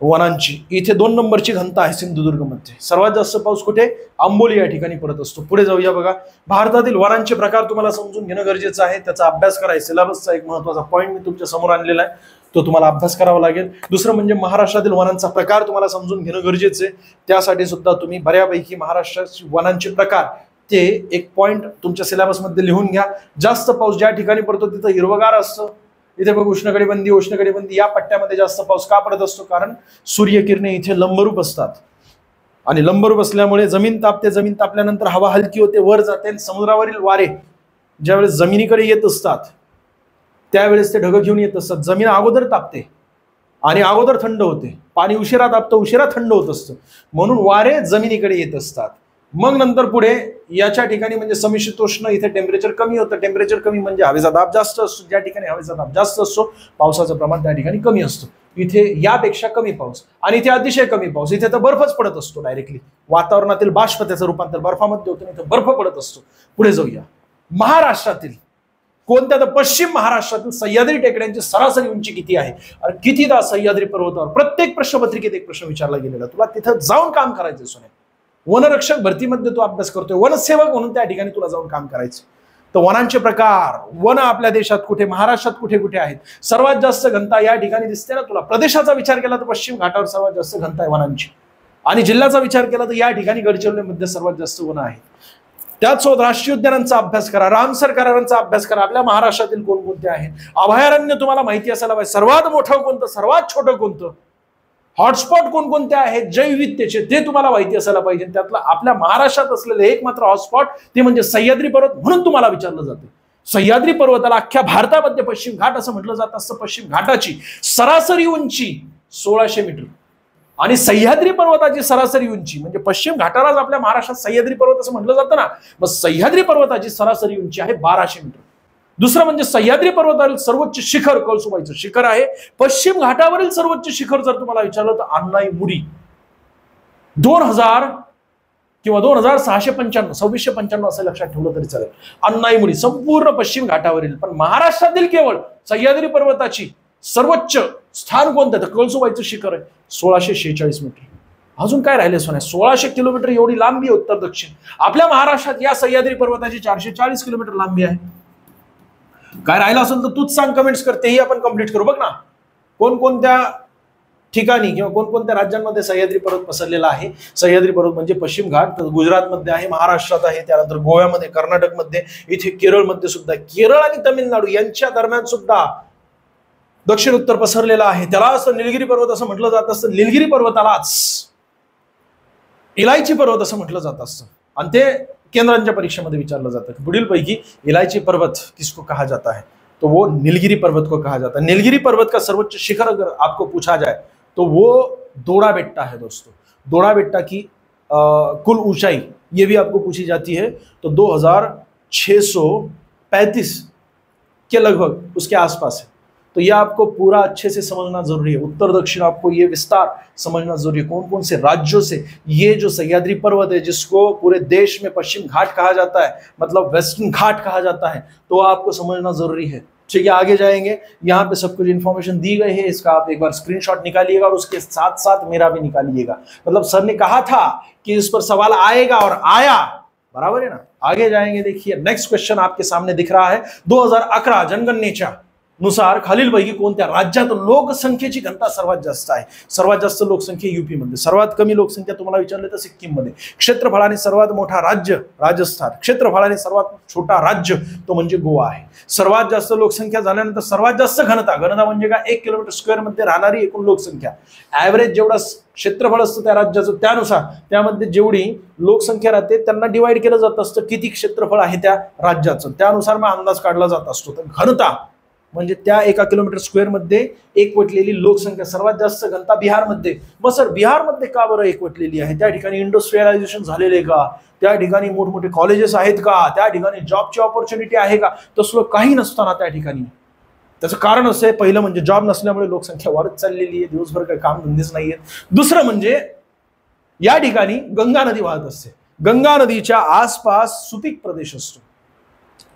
वनांची. इथे 2 नंबरची घनता आहे सिंधुदुर्गमध्ये. सर्वात जास्त पाऊस कुठे? आंबोली या ठिकाणी पडत असतो. पुढे जाऊया बघा. भारतातील वनांचे प्रकार तुम्हाला समजून घेणं गरजेचं आहे, त्याचा अभ्यास करायचा. सिलेबसचा एक महत्वाचा पॉईंट मी तुमच्या समोर आणलेला आहे, तो तुम्हाला अभ्यास करावा लागेल. दुसरं म्हणजे महाराष्ट्रातील वनांचा प्रकार तुम्हाला समजून घेणं गरजेचं आहे. त्यासाठी सुद्धा तुम्ही बऱ्यापैकी महाराष्ट्राचे वनांचे प्रकार ते एक पॉईंट तुमच्या सिलेबसमध्ये लिहून घ्या. जास्त पाऊस ज्या ठिकाणी पडतो तिथं हिरवगार असतं. इथे बघ उष्णकटिबंधी या पट्ट्यामध्ये जास्त पाऊस का पडत असतो? कारण सूर्यकिरणे इथे लंबरूप असतात, आणि लंबरूप असल्यामुळे जमीन तापते. जमीन तापल्यानंतर हवा हलकी होते, वर जाते. समुद्रावरील वारे ज्यावेळेस जमिनीकडे येत असतात त्यावेळेस ते ढग घेऊन येत असतात. जमीन अगोदर तापते आणि अगोदर थंड होते. पाणी उशिरा तापतं, उशिरा थंड होत असतं, म्हणून वारे जमिनीकडे येत असतात. मग नंतर पुढे याच्या ठिकाणी म्हणजे समशीतोष्ण, इथे टेम्परेचर कमी होतं. टेम्परेचर कमी म्हणजे हवेचा दाब जास्त असतो. ज्या ठिकाणी हवेचा दाब जास्त असतो पावसाचं प्रमाण त्या ठिकाणी कमी असतं. इथे यापेक्षा कमी पाऊस, आणि इथे अतिशय कमी पाऊस. इथे तर बर्फच पडत असतो डायरेक्टली. वातावरणातील बाष्प त्याचं रूपांतर बर्फामध्ये होतं, इथे बर्फ पडत असतो. पुढे जाऊया. महाराष्ट्रातील कोणत्या? तर पश्चिम महाराष्ट्रातील सह्याद्री टेकड्यांची सरासरी उंची किती आहे? आणि कितीदा सह्याद्री पर्वतावर प्रत्येक प्रश्नपत्रिकेत एक प्रश्न विचारला गेलेला. तुला तिथं जाऊन काम करायचं सोने. वनरक्षक भरतीमध्ये तू अभ्यास करतोय, वनसेवक म्हणून त्या ठिकाणी तुला जाऊन काम करायचं. तर वनांचे प्रकार, वन आपल्या देशात कुठे, महाराष्ट्रात कुठे कुठे आहेत? सर्वात जास्त घनता या ठिकाणी दिसते ना तुला. प्रदेशाचा विचार केला तर पश्चिम घाटावर सर्वात जास्त घनता आहे वनांची, आणि जिल्ह्याचा विचार केला तर या ठिकाणी गडचिरोलीमध्ये सर्वात जास्त वन आहे. त्याचसोबत राष्ट्रीय उद्यानांचा अभ्यास करा, रामसर करारांचा अभ्यास करा. आपल्या महाराष्ट्रातील कोणकोणते आहेत? अभयारण्य तुम्हाला माहिती असायला पाहिजे. सर्वात मोठं कोणतं, सर्वात छोटं कोणतं? हॉटस्पॉट कोणकोणते आहेत जैवविविधतेचे ते तुम्हाला माहिती असायला पाहिजे. त्यातलं आपल्या महाराष्ट्रात असलेलं एकमात्र हॉटस्पॉट ते म्हणजे सह्याद्री पर्वत, म्हणून तुम्हाला विचारलं जातं. सह्याद्री पर्वताला अख्ख्या भारतामध्ये पश्चिम घाट असं म्हटलं जात असतं. पश्चिम घाटाची सरासरी उंची 1600 मीटर, आणि सह्याद्री पर्वताची सरासरी उंची म्हणजे पश्चिम घाटालाच आपल्या महाराष्ट्रात सह्याद्री पर्वत असं म्हटलं जातं ना, मग सह्याद्री पर्वताची सरासरी उंची आहे 1200 मीटर. दुसरं म्हणजे सह्याद्री पर्वतावरील सर्वोच्च शिखर कळसुबाईचं शिखर आहे. पश्चिम घाटावरील सर्वोच्च शिखर जर तुम्हाला विचारलं तर अन्नाईमुडी 2000 किंवा 2695 2695 असं लक्षात ठेवलं तरी चालेल. अन्नाईमुडी संपूर्ण पश्चिम घाटावरील. पण महाराष्ट्रातील केवळ सह्याद्री पर्वताची सर्वोच्च स्थान कोणतं? तर कळसुबाईचं शिखर आहे 1646 मीटर. अजून काय राहिले सोन्या? 1600 किलोमीटर एवढी लांबी उत्तर दक्षिण. आपल्या महाराष्ट्रात या सह्याद्री पर्वताची 440 किलोमीटर लांबी आहे. काय राहिलं असेल तर तूच सांग, कमेंट्स कर, तेही आपण कंप्लीट करू. बघ ना कोणकोणत्या ठिकाणी किंवा कोणकोणत्या राज्यांमध्ये सह्याद्री पर्वत पसरलेला आहे. सह्याद्री पर्वत म्हणजे पश्चिम घाट गुजरातमध्ये आहे, महाराष्ट्रात आहे, त्यानंतर गोव्यामध्ये, कर्नाटकमध्ये, इथे केरळमध्ये सुद्धा. केरळ आणि तमिळनाडू यांच्या दरम्यान सुद्धा दक्षिण उत्तर पसरलेला आहे. त्याला असं निलगिरी पर्वत असं म्हटलं जात असतं. निलगिरी पर्वतालाच इलायची पर्वत असं म्हटलं जात असतं, आणि ते केंद्रांच्या परीक्षेमध्ये विचारलं जातं. पुढीलपैकी इलायची पर्वत किसको कहा जाता है? तो वो नीलगिरी पर्वत को कहा जाता है. नीलगिरी पर्वत का सर्वोच्च शिखर अगर आपको पूछा जाए तो वो दोड़ा बेट्टा है दोस्तों. दोड़ा बेट्टा की कुल ऊंचाई ये भी आपको पूछी जाती है, तो 2635 के लगभग उसके आसपास है. तो ये आपको पूरा अच्छे से समझना जरूरी है. उत्तर दक्षिण आपको ये विस्तार समझना जरूरी है. कौन कौन से राज्यों से ये जो सह्याद्री पर्वत है, जिसको पूरे देश में पश्चिम घाट कहा जाता है, मतलब वेस्टर्न घाट कहा जाता है, तो आपको समझना जरूरी है. ठीक है, आगे जाएंगे. यहाँ पे सब कुछ इन्फॉर्मेशन दी गई है, इसका आप एक बार स्क्रीनशॉट निकालिएगा और उसके साथ साथ मेरा भी निकालिएगा. मतलब सर ने कहा था कि इस पर सवाल आएगा और आया, बराबर है ना। आगे जाएंगे, देखिए नेक्स्ट क्वेश्चन आपके सामने दिख रहा है। 2011 जनगणनेच्या नुसार खालीलपैकी कोणत्या राज्यात लोकसंख्येची घनता सर्वात जास्त आहे? सर्वात जास्त लोकसंख्या यूपी मध्ये, सर्वात कमी लोकसंख्या तुम्हाला विचारले तर सिक्कीम मध्ये, क्षेत्रफळाने सर्वात मोठा राज्य राजस्थान, क्षेत्रफळाने सर्वात छोटा राज्य तो म्हणजे गोवा आहे। सर्वात जास्त लोकसंख्या झाल्यानंतर सर्वात जास्त घनता, घनता म्हणजे काय, 1 किलोमीटर स्क्वेअर मध्ये राहणारी एकूण लोकसंख्या, ऍव्हरेज जेवढा क्षेत्रफळ असतं त्या राज्याचं त्यानुसार त्यामध्ये जेवढी लोकसंख्या राहते त्यांना डिवाइड केलं जात असतं किती क्षेत्रफळ आहे त्या राज्याचं, त्यानुसार मग अंदाज काढला जात असतो। तर घनता म्हणजे त्या 1 किलोमीटर स्क्वेअर मध्ये एकवटलेली लोकसंख्या, सर्वात जास्त घनता बिहारमध्ये। मग सर बिहारमध्ये का बरं एकवटलेली आहे? त्या ठिकाणी इंडस्ट्रियलायझेशन झालेले का, त्या ठिकाणी मोठमोठे कॉलेजेस आहेत का, त्या ठिकाणी जॉबची ऑपॉर्च्युनिटी आहे का? तसलं काही नसताना त्या ठिकाणी त्याचं कारण असं आहे, पहिलं म्हणजे जॉब नसल्यामुळे लोकसंख्या वाढत चाललेली आहे, दिवसभर काही काम धंदेच नाहीये। दुसरं म्हणजे या ठिकाणी गंगा नदी वाहत असते, गंगा नदीच्या आसपास सुपीक प्रदेश असतो,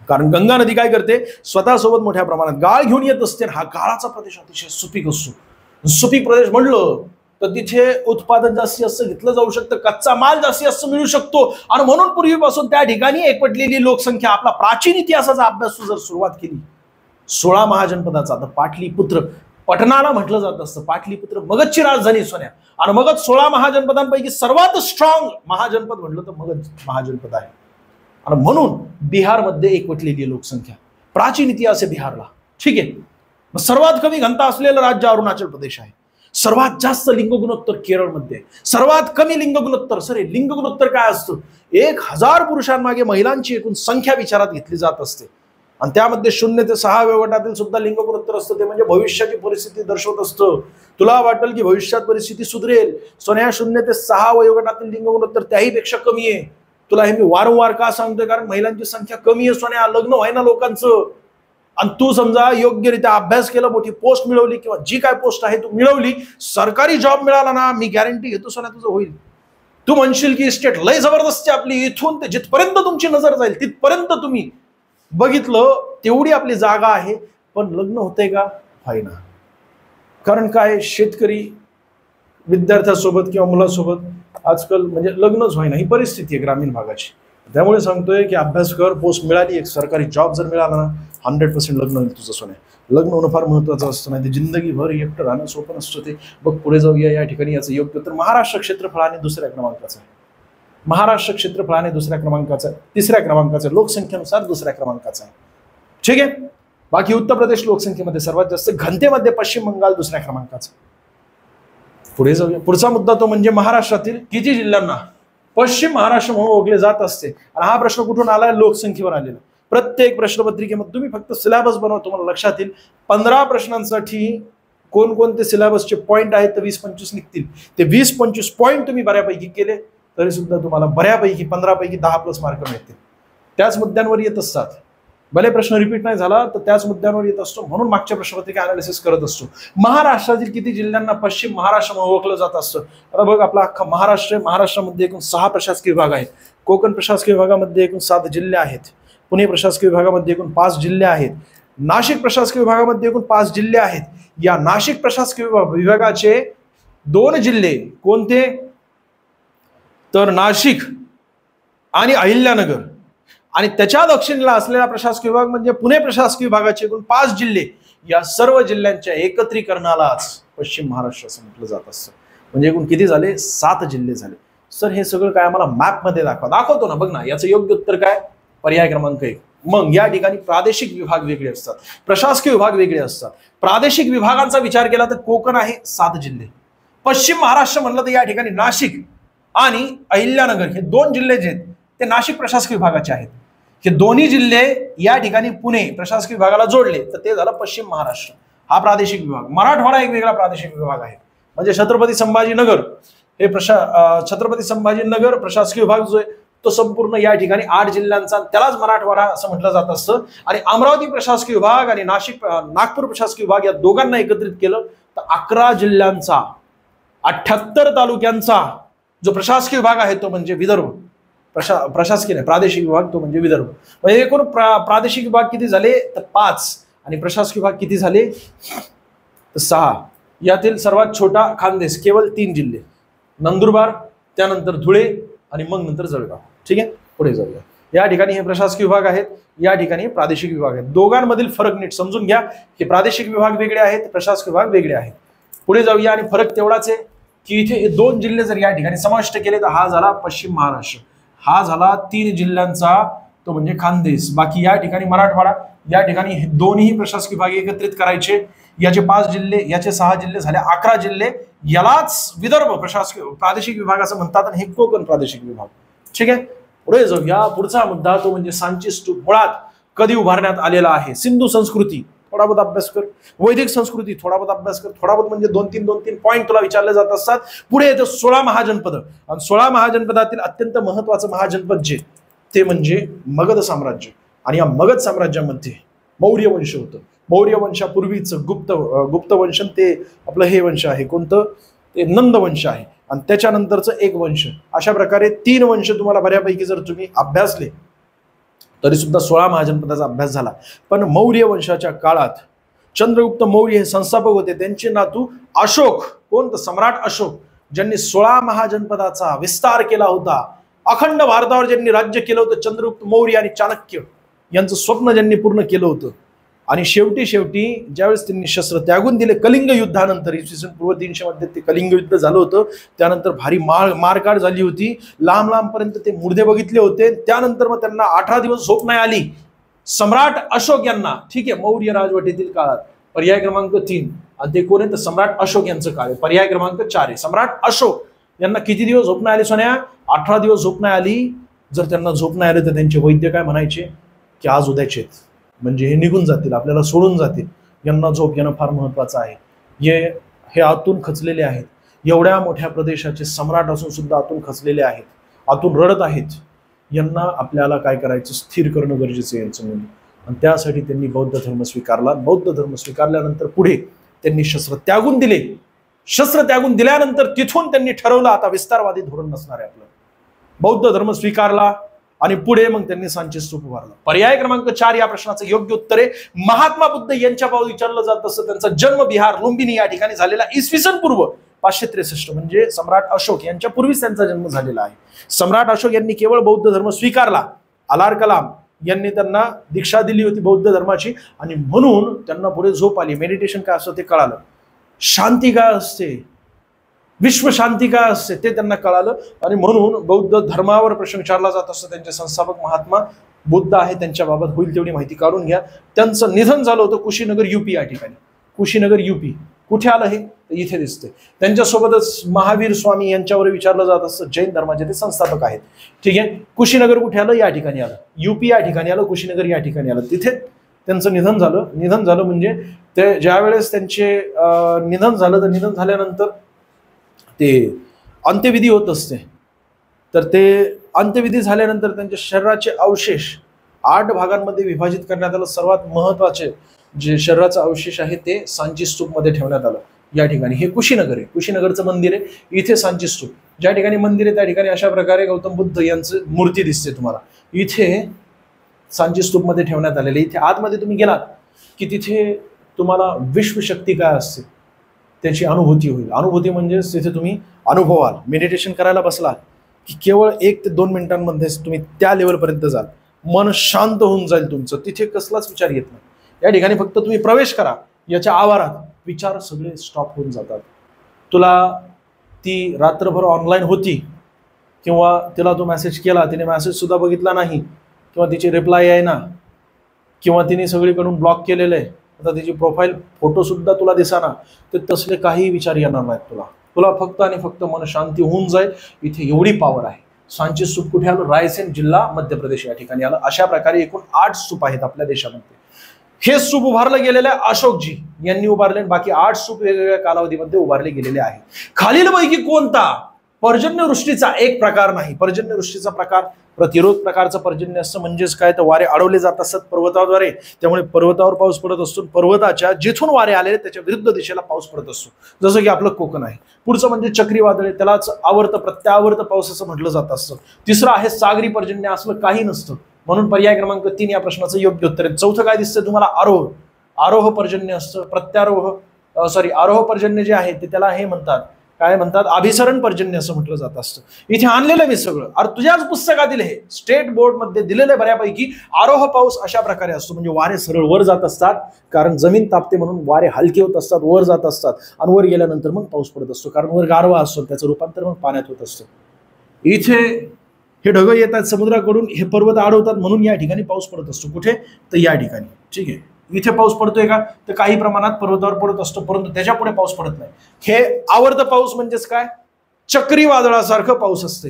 कारण गंगा नदी काय करते, स्वतःसोबत मोठ्या प्रमाणात गाळ घेऊन येत असते। हा गाळाचा प्रदेश अतिशय सुपीक असतो। सुपीक प्रदेश म्हणलं तर तिथे उत्पादन जास्तीत जास्त घेतलं जाऊ शकतं, कच्चा माल जास्तीत जास्त मिळू शकतो, आणि म्हणून पूर्वीपासून त्या ठिकाणी एकवटलेली लोकसंख्या, आपला प्राचीन इतिहासाचा अभ्यास जर सुरुवात केली 16 महाजनपदाचा, तर पाटलीपुत्र पटनाला म्हटलं जात असतं, पाटलीपुत्र मगधची राजधानी सोन्या, आणि मगध 16 महाजनपदांपैकी सर्वात स्ट्रॉंग महाजनपद म्हटलं तर मगध महाजनपद आहे, आणि म्हणून बिहारमध्ये एकवटलेली लोकसंख्या, प्राचीन इतिहास आहे बिहारला, ठीक आहे। मग सर्वात कमी घनता असलेलं राज्य अरुणाचल प्रदेश आहे, सर्वात जास्त लिंग गुणोत्तर केरळमध्ये, सर्वात कमी लिंग गुणोत्तर, सर लिंग गुणोत्तर काय असतं, 1000 पुरुषांमागे महिलांची एकूण संख्या विचारात घेतली जात असते, आणि त्यामध्ये 0 ते 6 वयोगटातील सुद्धा लिंग गुणोत्तर असतं, ते म्हणजे भविष्याची परिस्थिती दर्शवत असतं। तुला वाटेल की भविष्यात परिस्थिती सुधरेल, सोन्या 0 ते 6 वयोगटातील लिंग गुणोत्तर त्याही पेक्षा कमी आहे। तुला हे मी वारंवार का सांगतोय, कारण महिलांची संख्या कमी आहे सोन्या, लग्न व्हायना लोकांचं, आणि तू समजा योग्यरित्या अभ्यास केला, मोठी पोस्ट मिळवली, किंवा जी काय पोस्ट आहे तू मिळवली, सरकारी जॉब मिळाला ना, मी गॅरंटी घेतो सोन्या तुझं होईल। तू म्हणशील की स्टेट लय जबरदस्ती आपली, इथून ते जिथपर्यंत तुमची नजर जाईल तिथपर्यंत तुम्ही बघितलं तेवढी आपली जागा आहे, पण लग्न होतंय का, व्हायना। कारण काय, शेतकरी विद्यार्थ्यासोबत किंवा मुलासोबत आजकाल म्हणजे लग्नच व्हायना, ही परिस्थिती आहे ग्रामीण भागाची। त्यामुळे सांगतोय की अभ्यास कर, पोस्ट मिळाली, एक सरकारी जॉब जर मिळाला ना, 100% लग्न होईल तुझं सोन्या। लग्न होणं फार महत्त्वाचं असतं, नाही ते जिंदगीभर एकटं राहणं सोपं नसतं ते। बघ पुढे जाऊया, या ठिकाणी याचं योग्य उत्तर महाराष्ट्र क्षेत्रफळाने दुसऱ्या क्रमांकाचं आहे, महाराष्ट्र क्षेत्रफळाने दुसऱ्या क्रमांकाचं, तिसऱ्या क्रमांकाचं, लोकसंख्येनुसार दुसऱ्या क्रमांकाचं आहे, ठीक आहे। बाकी उत्तर प्रदेश लोकसंख्येमध्ये सर्वात जास्त, घनतेमध्ये पश्चिम बंगाल दुसऱ्या क्रमांकाचं। पुढे जाऊया, पुढचा मुद्दा तो म्हणजे महाराष्ट्रातील किती जिल्ह्यांना पश्चिम महाराष्ट्र म्हणून ओळखले जात असते, आणि हा प्रश्न कुठून आलाय, लोकसंख्येवर आलेला। प्रत्येक प्रश्नपत्रिकेमध्ये तुम्ही फक्त सिलेबस बनवा, तुम्हाला लक्षात येईल 15 प्रश्नांसाठी कोणकोणते सिलेबसचे पॉईंट आहेत तर 20-25 निघतील, ते 20-25 पॉईंट तुम्ही बऱ्यापैकी केले तरी सुद्धा तुम्हाला बऱ्यापैकी 15 पैकी 10+ मार्क मिळतील। त्याच मुद्द्यांवर येत असतात, भले प्रश्न रिपीट नाही झाला तर त्याच मुद्द्यांवर येत असतो, म्हणून मागच्या प्रश्नपत्रिका अनालिसिस करत असतो। महाराष्ट्रातील किती जिल्ह्यांना पश्चिम महाराष्ट्र म्हणून ओळखलं जात असतं? आता बघ, आपला अख्खा महाराष्ट्र, महाराष्ट्रामध्ये एकूण 6 प्रशासकीय विभाग आहेत, कोकण प्रशासकीय विभागामध्ये एकूण 7 जिल्हे आहेत, पुणे प्रशासकीय विभागामध्ये एकूण 5 जिल्हे आहेत, नाशिक प्रशासकीय विभागामध्ये एकूण 5 जिल्हे आहेत। या नाशिक प्रशासकीय विभागाचे 2 जिल्हे कोणते, तर नाशिक आणि अहिल्यानगर, आणि त्याच्या दक्षिणेला असलेला प्रशासकीय विभाग म्हणजे पुणे प्रशासकीय विभागाचे एकूण 5 जिल्हे, या सर्व जिल्ह्यांच्या एकत्रीकरणालाच पश्चिम महाराष्ट्र असं म्हटलं जात असतं। म्हणजे एकूण किती झाले, 7 जिल्हे झाले। सर हे सगळं काय आम्हाला मॅप मध्ये दाखवतो ना, बघ ना, याचं योग्य उत्तर काय, पर्याय क्रमांक 1। मग या ठिकाणी प्रादेशिक विभाग वेगळे असतात, प्रशासकीय विभाग वेगळे असतात। प्रादेशिक विभागांचा विचार केला तर कोकण आहे 7 जिल्हे, पश्चिम महाराष्ट्र म्हणलं तर या ठिकाणी नाशिक आणि अहिल्यानगर हे 2 जिल्हे जे आहेत ते नाशिक प्रशासकीय विभागाचे आहेत। हे दोन्ही जिल्हे या ठिकाणी पुणे प्रशासकीय विभागाला जोडले तर ते झालं पश्चिम महाराष्ट्र, हा प्रादेशिक विभाग। मराठवाडा एक वेगळा प्रादेशिक विभाग आहे, म्हणजे छत्रपती संभाजीनगर हे छत्रपती संभाजीनगर प्रशासकीय विभाग जो आहे तो संपूर्ण या ठिकाणी 8 जिल्ह्यांचा, त्यालाच मराठवाडा असं म्हटलं जात असतं। आणि अमरावती प्रशासकीय विभाग आणि नागपूर प्रशासकीय विभाग या दोघांना एकत्रित केलं तर 11 जिल्ह्यांचा 78 तालुक्यांचा जो प्रशासकीय विभाग आहे तो म्हणजे विदर्भ, प्रशासकीय नाही प्रादेशिक विभाग तो म्हणजे विदर्भ। म्हणजे एकूण प्रादेशिक विभाग किती झाले तर 5, आणि प्रशासकीय विभाग किती झाले तर 6। यातील सर्वात छोटा खानदेश, केवळ 3 जिल्हे, नंदुरबार, त्यानंतर धुळे आणि मग नंतर जळगाव, ठीक आहे। पुढे जाऊया. या ठिकाणी हे प्रशासकीय विभाग आहेत, या ठिकाणी प्रादेशिक विभाग आहेत. दोघांमधील फरक नीट समजून घ्या. हे प्रादेशिक विभाग वेगळे आहेत, प्रशासकीय विभाग वेगळे आहेत. पुढे जाऊया. आणि फरक तेवढाच आहे की इथे हे 2 जिल्हे जर या ठिकाणी समाविष्ट केले तर हा झाला पश्चिम महाराष्ट्र, हा झाला 3 जिल्ह्यांचा तो म्हणजे खानदेश. बाकी या ठिकाणी मराठवाडा. या ठिकाणी हे दोन्ही प्रशासकीय विभाग एकत्रित करायचे. याचे 5 जिल्हे, याचे 6 जिल्हे झाले 11 जिल्हे. यालाच विदर्भ प्रशासकीय प्रादेशिक विभाग असं म्हणतात आणि हे कोकण प्रादेशिक विभाग. ठीक आहे. पुढे जाऊया. पुढचा मुद्दा तो म्हणजे सांची स्तूप मुळात कधी उभारण्यात आलेला आहे. सिंधू संस्कृती थोडा बहुत अभ्यास कर, वैदिक संस्कृती थोडा बहुत अभ्यास कर. थोडा बहुत म्हणजे 2-3 पॉईंट तुला विचारले जात असतात. पुढे येतं 16 महाजनपद आणि 16 महाजनपदातील अत्यंत महत्वाचं महाजनपद जे ते म्हणजे मगध साम्राज्य. आणि या मगध साम्राज्यामध्ये मौर्य वंश होतं. मौर्य वंशापूर्वीच गुप्त वंश ते आपलं हे वंश आहे कोणतं ते नंद वंश आहे आणि त्याच्यानंतरचं एक वंश. अशा प्रकारे 3 वंश तुम्हाला बऱ्यापैकी जर तुम्ही अभ्यासले तरी सुद्धा 16 महाजनपदाचा अभ्यास झाला. पण मौर्य वंशाच्या काळात चंद्रगुप्त मौर्य हे संस्थापक होते. त्यांचे नातू अशोक, कोण तर सम्राट अशोक, ज्यांनी 16 महाजनपदाचा विस्तार केला होता. अखंड भारतावर ज्यांनी राज्य केलं होतं. चंद्रगुप्त मौर्य आणि चाणक्य यांचं स्वप्न ज्यांनी पूर्ण केलं होतं. आणि शेवटी ज्यावेळेस त्यांनी शस्त्र त्यागून दिले कलिंग युद्धानंतर, इसवी सन पूर्व 300 मध्ये ते कलिंग युद्ध झालं होतं. त्यानंतर भारी मारकाट झाली होती. लांब पर्यंत ते मुर्दे बघितले होते. त्यानंतर मग त्यांना 18 दिवस झोप नाही आली. सम्राट अशोक यांना, ठीक आहे, मौर्य राजवटीतील काळात पर्याय क्रमांक 3 आणि ते कोण आहे तर सम्राट अशोक यांचं काळ आहे. पर्याय क्रमांक 4 आहे. सम्राट अशोक यांना किती दिवस झोप नाही आली सोन्या? 18 दिवस झोप नाही आली. जर त्यांना झोप नाही आली तर त्यांचे वैद्य काय म्हणायचे की आज उद्याचे म्हणजे हे निघून जातील, आपल्याला सोडून जातील. यांना झोप येणं फार महत्वाचं आहे. हे आतून खचलेले आहेत. एवढ्या मोठ्या प्रदेशाचे सम्राट असून सुद्धा आतून खचलेले आहेत, आतून रडत आहेत. यांना आपल्याला काय करायचं, स्थिर करणं गरजेचं आहे यांचं म्हणून. आणि त्यासाठी त्यांनी बौद्ध धर्म स्वीकारला. बौद्ध धर्म स्वीकारल्यानंतर पुढे त्यांनी शस्त्र त्यागून दिले. शस्त्र त्यागून दिल्यानंतर तिथून त्यांनी ठरवलं आता विस्तारवादी धोरण नसणार आहे आपलं. बौद्ध धर्म स्वीकारला आणि पुढे मग त्यांनी सांची स्तूप उभारला. पर्याय क्रमांक 4 या प्रश्नाचं योग्य उत्तर आहे. महात्मा बुद्ध यांच्याबाबत विचारलं जात असं त्यांचा जन्म बिहार लुंबिनी या ठिकाणी झालेला इसवी सन पूर्व 563 म्हणजे सम्राट अशोक यांच्या पूर्वीच त्यांचा जन्म झालेला आहे. सम्राट अशोक यांनी केवळ बौद्ध धर्म स्वीकारला. अलार कलाम यांनी त्यांना दीक्षा दिली होती बौद्ध धर्माची आणि म्हणून त्यांना पुढे झोप आली. मेडिटेशन काय असतं ते कळालं, शांती काय असते, विश्व शांती काय असते ते त्यांना कळालं आणि म्हणून बौद्ध धर्मावर प्रश्न विचारला जात असतो. त्यांचे संस्थापक महात्मा बुद्ध आहे, त्यांच्याबाबत होईल तेवढी माहिती काढून घ्या. त्यांचं निधन झालं होतं कुशीनगर युपी या ठिकाणी. कुशीनगर युपी कुठे आलं हे इथे दिसते. त्यांच्यासोबतच महावीर स्वामी यांच्यावर विचारलं जात असतं. जैन धर्माचे ते संस्थापक आहेत. ठीक आहे. कुशीनगर कुठे आलं? या ठिकाणी आलं. युपी या ठिकाणी आलं, कुशीनगर या ठिकाणी आलं. तिथे त्यांचं निधन झालं. निधन झालं म्हणजे ते ज्यावेळेस त्यांचे निधन झालं तर निधन झाल्यानंतर ते अंत्यविधी होत असते. तर ते अंत्यविधी झाल्यानंतर त्यांच्या शरीराचे अवशेष 8 भागांमध्ये विभाजित करण्यात आलं. सर्वात महत्वाचे जे शरीराचा अवशेष आहे ते सांची स्तूप मध्ये ठेवण्यात आलं. या ठिकाणी हे कुशीनगर आहे, कुशीनगरचं मंदिर आहे. इथे सांची स्तूप ज्या ठिकाणी मंदिर आहे त्या ठिकाणी अशा प्रकारे गौतम बुद्ध यांची मूर्ती दिसते तुम्हाला. इथे सांची स्तूप मध्ये ठेवण्यात आलेले. इथे आतमध्ये तुम्ही गेलात की तिथे तुम्हाला विश्वशक्ती काय असते त्याची अनुभूती होईल. अनुभूती म्हणजे तिथे तुम्ही अनुभवाल. मेडिटेशन करायला बसला की केवळ 1 ते 2 मिनिटांमध्येच तुम्ही त्या लेवलपर्यंत जाल. मन शांत होऊन जाईल तुमचं. तिथे कसलाच विचार येत नाही. या ठिकाणी फक्त तुम्ही प्रवेश करा, याच्या आवारात विचार सगळे स्टॉप होऊन जातात. तुला ती रात्रभर ऑनलाईन होती किंवा तिला तो मेसेज केला, तिने मेसेज सुद्धा बघितला नाही किंवा तिची रिप्लाय येईना किंवा तिने सगळीकडून ब्लॉक केलेलं आहे, आता तिची प्रोफाईल फोटो सुद्धा तुला दिसाना, तर तसले काही विचार येणार नाहीत तुला. तुला फक्त आणि फक्त मन शांती होऊन जाईल. इथे एवढी पॉवर आहे. सांची स्तूप कुठे आलं? रायसेन जिल्हा मध्य प्रदेश या ठिकाणी आलं. अशा प्रकारे एकूण 8 स्तूप आहेत आपल्या देशामध्ये. हे स्तूप उभारले गेलेले अशोकजी यांनी उभारले. बाकी 8 स्तूप वेगवेगळ्या कालावधीमध्ये उभारले गेलेले आहेत. खालीलपैकी कोणता पर्जन्यवृष्टीचा एक प्रकार नाही? पर्जन्यवृष्टीचा प्रकार प्रतिरोध प्रकारचं पर्जन्य असतं. म्हणजेच काय तर वारे अडवले जात असतात पर्वताद्वारे, त्यामुळे पर्वतावर पाऊस पडत असतो. पर्वताच्या जिथून वारे आलेले त्याच्या विरुद्ध दिशेला पाऊस पडत असतो, जसं की आपलं कोकण आहे. पुढचं म्हणजे चक्रीवादळे, त्यालाच आवर्त प्रत्यावर्त पाऊस असं म्हटलं जात असतं. तिसरं आहे सागरी पर्जन्य. असलं काही नसतं. म्हणून पर्याय क्रमांक 3 या प्रश्नाचं योग्य उत्तर आहे. चौथं काय दिसतं तुम्हाला? आरोह पर्जन्य असतं. आरोह पर्जन्य जे आहे ते त्याला हे म्हणतात काय म्हणतात, अभिसरण पर्जन्य असं म्हटलं जात असतं. इथे आणलेलं मी सगळं. अरे तुझ्याच पुस्तकातील हे स्टेट बोर्ड मध्ये दिलेलं बऱ्यापैकी आरोह पाऊस अशा प्रकारे असतो, म्हणजे वारे सरळ वर जात असतात, कारण जमीन तापते म्हणून वारे हलके होत असतात, वर जात असतात, आणि वर गेल्यानंतर मग पाऊस पडत असतो, कारण वर गारवा असतो, त्याचं रूपांतर मग पाण्यात होत असतं. इथे हे ढग येतात समुद्राकडून, हे पर्वत आडवतात, म्हणून या ठिकाणी पाऊस पडत असतो. कुठे तर या ठिकाणी. ठीक आहे, इथे पाऊस पडतोय का, तर काही प्रमाणात पर्वतावर पडत असतो, परंतु त्याच्या पुढे पाऊस पडत नाही. हे आवर्त पाऊस म्हणजेच काय, चक्रीवादळासारखं पाऊस असते.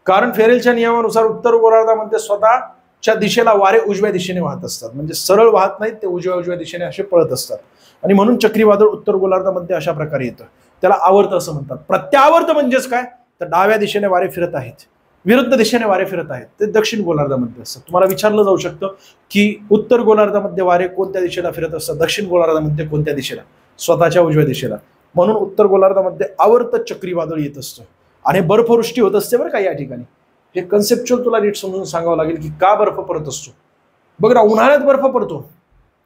कारण फेरेलच्या नियमानुसार उत्तर गोलार्धामध्ये स्वतःच्या दिशेला वारे उजव्या दिशेने वाहत असतात, म्हणजे सरळ वाहत नाहीत, ते उजव्या दिशेने असे पळत असतात, आणि म्हणून चक्रीवादळ उत्तर गोलार्धामध्ये अशा प्रकारे येतं. त्याला आवर्त असं म्हणतात. प्रत्यावर्त म्हणजेच काय, तर डाव्या दिशेने वारे फिरत आहेत, विरुद्ध दिशेने वारे फिरत आहेत, ते दक्षिण गोलार्धामध्ये असतात. तुम्हाला विचारलं जाऊ शकतं की उत्तर गोलार्धामध्ये वारे कोणत्या दिशेला फिरत असतात, दक्षिण गोलार्धामध्ये कोणत्या दिशेला, स्वतःच्या उजव्या दिशेला. म्हणून उत्तर गोलार्धामध्ये आवर्त चक्रीवादळ येत असतं आणि बर्फवृष्टी होत असते बरं का या ठिकाणी. हे कन्सेप्च्युअल तुला नीट समजून सांगावं लागेल की का बर्फ पडत असतो. बघ ना, उन्हाळ्यात बर्फ पडतो,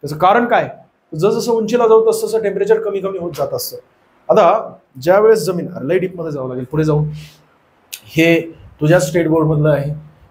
त्याचं कारण काय, जसं उंचीला जाऊ तसं टेम्परेचर कमी कमी होत जात असतं. आता ज्या वेळेस जमीन, लय डीप मध्ये जावं लागेल पुढे जाऊन, हे तुझ्या स्टेट बोर्ड मधलं आहे.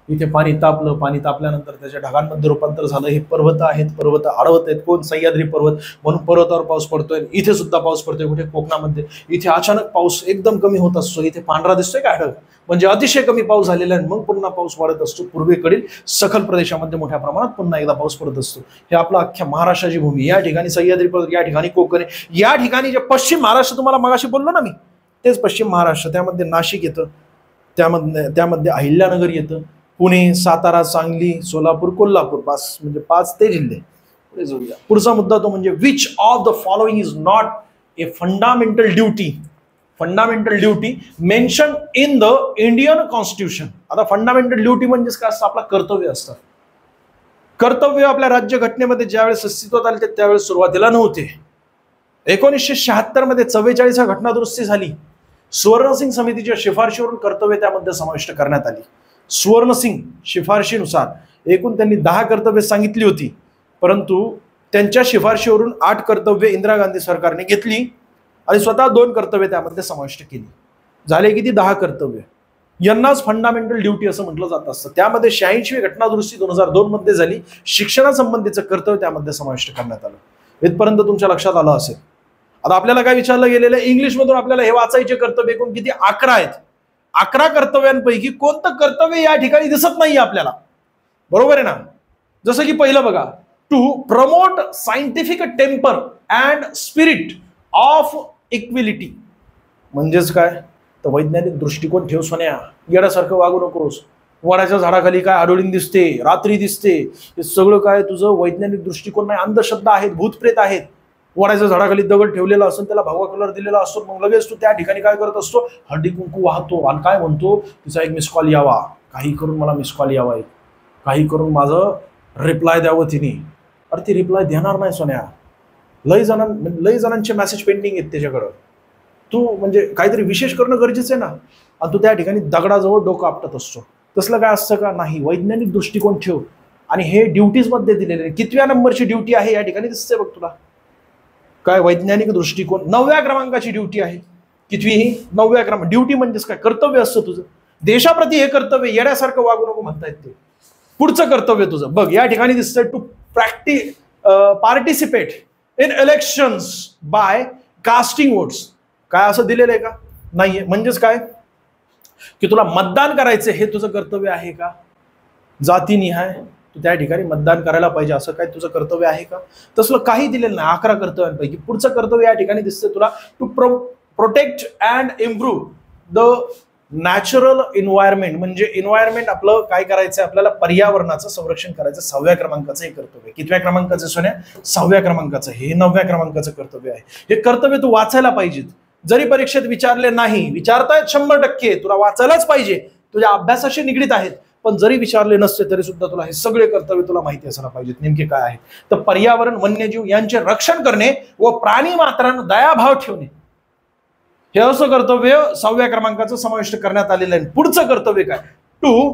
इथे पाणी तापलं, पाणी तापल्यानंतर त्याच्या ढगांमध्ये रूपांतर झालं. हे पर्वत आहेत, पर्वत आडवत आहेत, कोण सह्याद्री पर्वत, म्हणून पर्वतावर पाऊस पडतोय. इथे सुद्धा पाऊस पडतोय, कुठे कोकणामध्ये. इथे अचानक पाऊस एकदम कमी होत असतो, इथे पांढरा दिसतोय का ढग, म्हणजे अतिशय कमी पाऊस झालेला आहे. मग पुन्हा पाऊस वाढत असतो, पूर्वेकडील सखल प्रदेशामध्ये मोठ्या प्रमाणात पुन्हा एकदा पाऊस पडत असतो. हे आपला अख्ख्या महाराष्ट्राची भूमी, या ठिकाणी सह्याद्री पर्वत, या ठिकाणी कोकण, या ठिकाणी जे पश्चिम महाराष्ट्र तुम्हाला मगाशी बोललो ना मी, तेच पश्चिम महाराष्ट्र. त्यामध्ये नाशिक येतं, त्यामध्ये अहिल्यानगर येतं, पुणे, सातारा, सांगली, सोलापूर, कोल्हापूर, पाच म्हणजे 5 ते जिल्हे. पुढे जाऊया. पुढचा मुद्दा तो म्हणजे which of the following is not a fundamental duty mention in the Indian constitution. आता फंडामेंटल ड्युटी म्हणजेच काय असतं, आपलं कर्तव्य असतं. कर्तव्य आपल्या राज्यघटनेमध्ये ज्यावेळेस अस्तित्वात आले त्यावेळेस सुरुवातीला नव्हते. 1976 मध्ये 44 घटना दुरुस्ती झाली. सुवर्णसिंग समितीच्या शिफारशीवरून कर्तव्य त्यामध्ये समाविष्ट करण्यात आली. सुवर्णसिंग शिफारशीनुसार एकूण त्यांनी 10 कर्तव्य सांगितली होती, परंतु त्यांच्या शिफारशीवरून 8 कर्तव्य इंदिरा गांधी सरकारने घेतली आणि स्वतः 2 कर्तव्य त्यामध्ये समाविष्ट केली. झाले किती, 10 कर्तव्य. यांनाच फंडामेंटल ड्युटी असं म्हटलं जात असतं. त्यामध्ये 86वी घटना दुरुस्ती 2002 मध्ये झाली. शिक्षणासंबंधीचं कर्तव्य त्यामध्ये समाविष्ट करण्यात आलं. इथपर्यंत तुमच्या लक्षात आलं असेल. आता आपल्याला काय विचारलं गेलेलं आहे, इंग्लिश मधून आपल्याला हे वाचायचे कर्तव्य एकूण किती, 11 आहेत. 11 कर्तव्यांपैकी कोणतं कर्तव्य या ठिकाणी दिसत नाहीये आपल्याला, बरोबर आहे ना. जसं की पहिलं बघा, to promote scientific temper and spirit of equality. म्हणजेच काय, तर वैज्ञानिक दृष्टिकोन ठेव सोन्या, येण्यासारखं वागू नकोस. वडाच्या झाडाखाली काय आढळून दिसते, रात्री दिसते, हे सगळं काय तुझं वैज्ञानिक दृष्टिकोन नाही, अंधश्रद्धा आहेत, भूतप्रेत आहेत. वडाच्या झाडाखाली दगड ठेवलेला असतो, त्याला भगवा कलर दिलेला असतो, मग लगेच तू त्या ठिकाणी काय करत असतो, हळदी कुंकू वाहतो आणि काय म्हणतो, तिचा एक मिस कॉल यावा, काही करून मला मिस कॉल यावा, काही करून माझं रिप्लाय द्यावं तिने. अरे ती रिप्लाय देणार नाही सोन्या. लय जणांचे मेसेज पेंडिंग आहेत त्याच्याकडं. तू म्हणजे काहीतरी विशेष करणं गरजेचं आहे ना, आणि तू त्या ठिकाणी दगडाजवळ डोकं आपटत असतो. तसलं काय असतं का, नाही. वैज्ञानिक दृष्टिकोन ठेव. आणि हे ड्युटीज मध्ये दिलेले, कितव्या नंबरची ड्युटी आहे या ठिकाणी दिसते बघ तुला, काय वैज्ञानिक दृष्टिकोन 9व्या क्रमांकाची ड्युटी आहे. कितवी ही, 9व्या क्रमांक. ड्युटी म्हणजेच काय, कर्तव्य असतं तुझं देशाप्रती. हे कर्तव्य येण्यासारखं वागू नको म्हणता येत. ते पुढचं कर्तव्य तुझं बघ या ठिकाणी दिसतंय, to participate in elections by casting votes. काय असं दिलेलं आहे का, नाहीये. म्हणजेच काय, की तुला मतदान करायचं हे तुझं कर्तव्य आहे का, जातीनिहाय तू त्या ठिकाणी मतदान करायला पाहिजे असं काय तुझं कर्तव्य आहे का, तसलं काही दिलेलं नाही. 11 कर्तव्यांपैकी पुढचं कर्तव्य या ठिकाणी दिसतंय तुला, to protect and improve the natural environment. म्हणजे एन्व्हायरमेंट आपलं काय करायचं, आपल्याला पर्यावरणाचं संरक्षण करायचं. 6व्या क्रमांकाचं हे कर्तव्य. कितव्या क्रमांकाचं सोन्या, 6व्या क्रमांकाचं. हे 9व्या क्रमांकाचं कर्तव्य आहे. हे कर्तव्य तू वाचायला पाहिजेत. जरी परीक्षेत विचारले नाही, विचारतायत 100%, तुला वाचायलाच पाहिजे, तुझ्या अभ्यासाशी निगडीत आहेत. पण जरी विचारले नसते तरी सुद्धा तुला हे सगळे कर्तव्य तुला माहिती असायला पाहिजेत. नेमके काय आहे, तर पर्यावरण, वन्यजीव यांचे रक्षण करणे व प्राणी मात्रांना दयाभाव ठेवणे, हे असं कर्तव्य 6व्या क्रमांकाचं समाविष्ट करण्यात आलेलं आहे. पुढचं कर्तव्य काय, to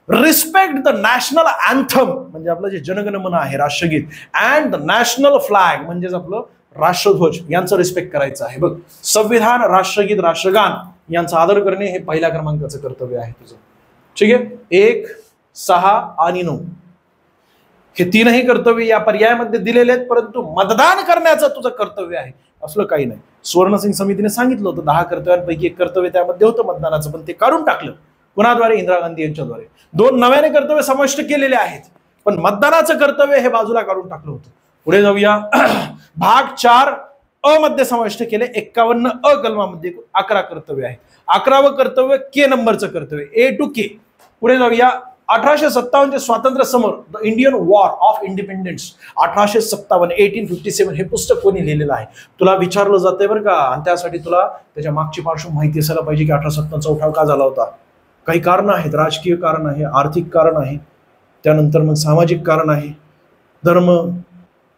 respect the national anthem. म्हणजे आपलं जे जनगणमन आहे, राष्ट्रगीत, अँड द नॅशनल फ्लॅग. म्हणजेच आपलं राष्ट्रध्वज यांचं रिस्पेक्ट करायचं आहे बघ. संविधान, राष्ट्रगीत, राष्ट्रगान यांचा आदर करणे हे पहिल्या क्रमांकाचं कर्तव्य आहे तुझं. ठीक आहे. 1, 6 आणि 9 हे तीनही कर्तव्य या पर्यायामध्ये दिलेले आहेत, परंतु मतदान करण्याचं तुझं कर्तव्य आहे असलं काही नाही. सुवर्णसिंग समितीने सांगितलं होतं 10 कर्तव्यांपैकी एक कर्तव्य त्यामध्ये होतं मतदानाचं, पण ते काढून टाकलं. कुणाद्वारे? इंदिरा गांधी यांच्याद्वारे. 2 नव्याने कर्तव्य समाविष्ट केलेले आहेत, पण मतदानाचं कर्तव्य हे बाजूला काढून टाकलं होतं. पुढे जाऊया. भाग 4 अ मध्ये समाविष्ट केले. 51 अ कलमामध्ये 11 कर्तव्य आहे. 11वं कर्तव्य के नंबरचं कर्तव्य, A to K. पुढे जाऊया. 1857 स्वातंत्र्य समर, the Indian war of independence, 1857 1857 हे पुस्तक कोणी लिहिलेलं आहे तुला विचारलं जातंय बरं का. आणि त्यासाठी तुला त्याच्या मागची पार्श्वभूमी माहिती असायला पाहिजे की 1857चा उठाव का झाला होता. काही कारण आहेत, राजकीय कारण आहे, आर्थिक कारण आहे, त्यानंतर मग सामाजिक कारण आहे. धर्म,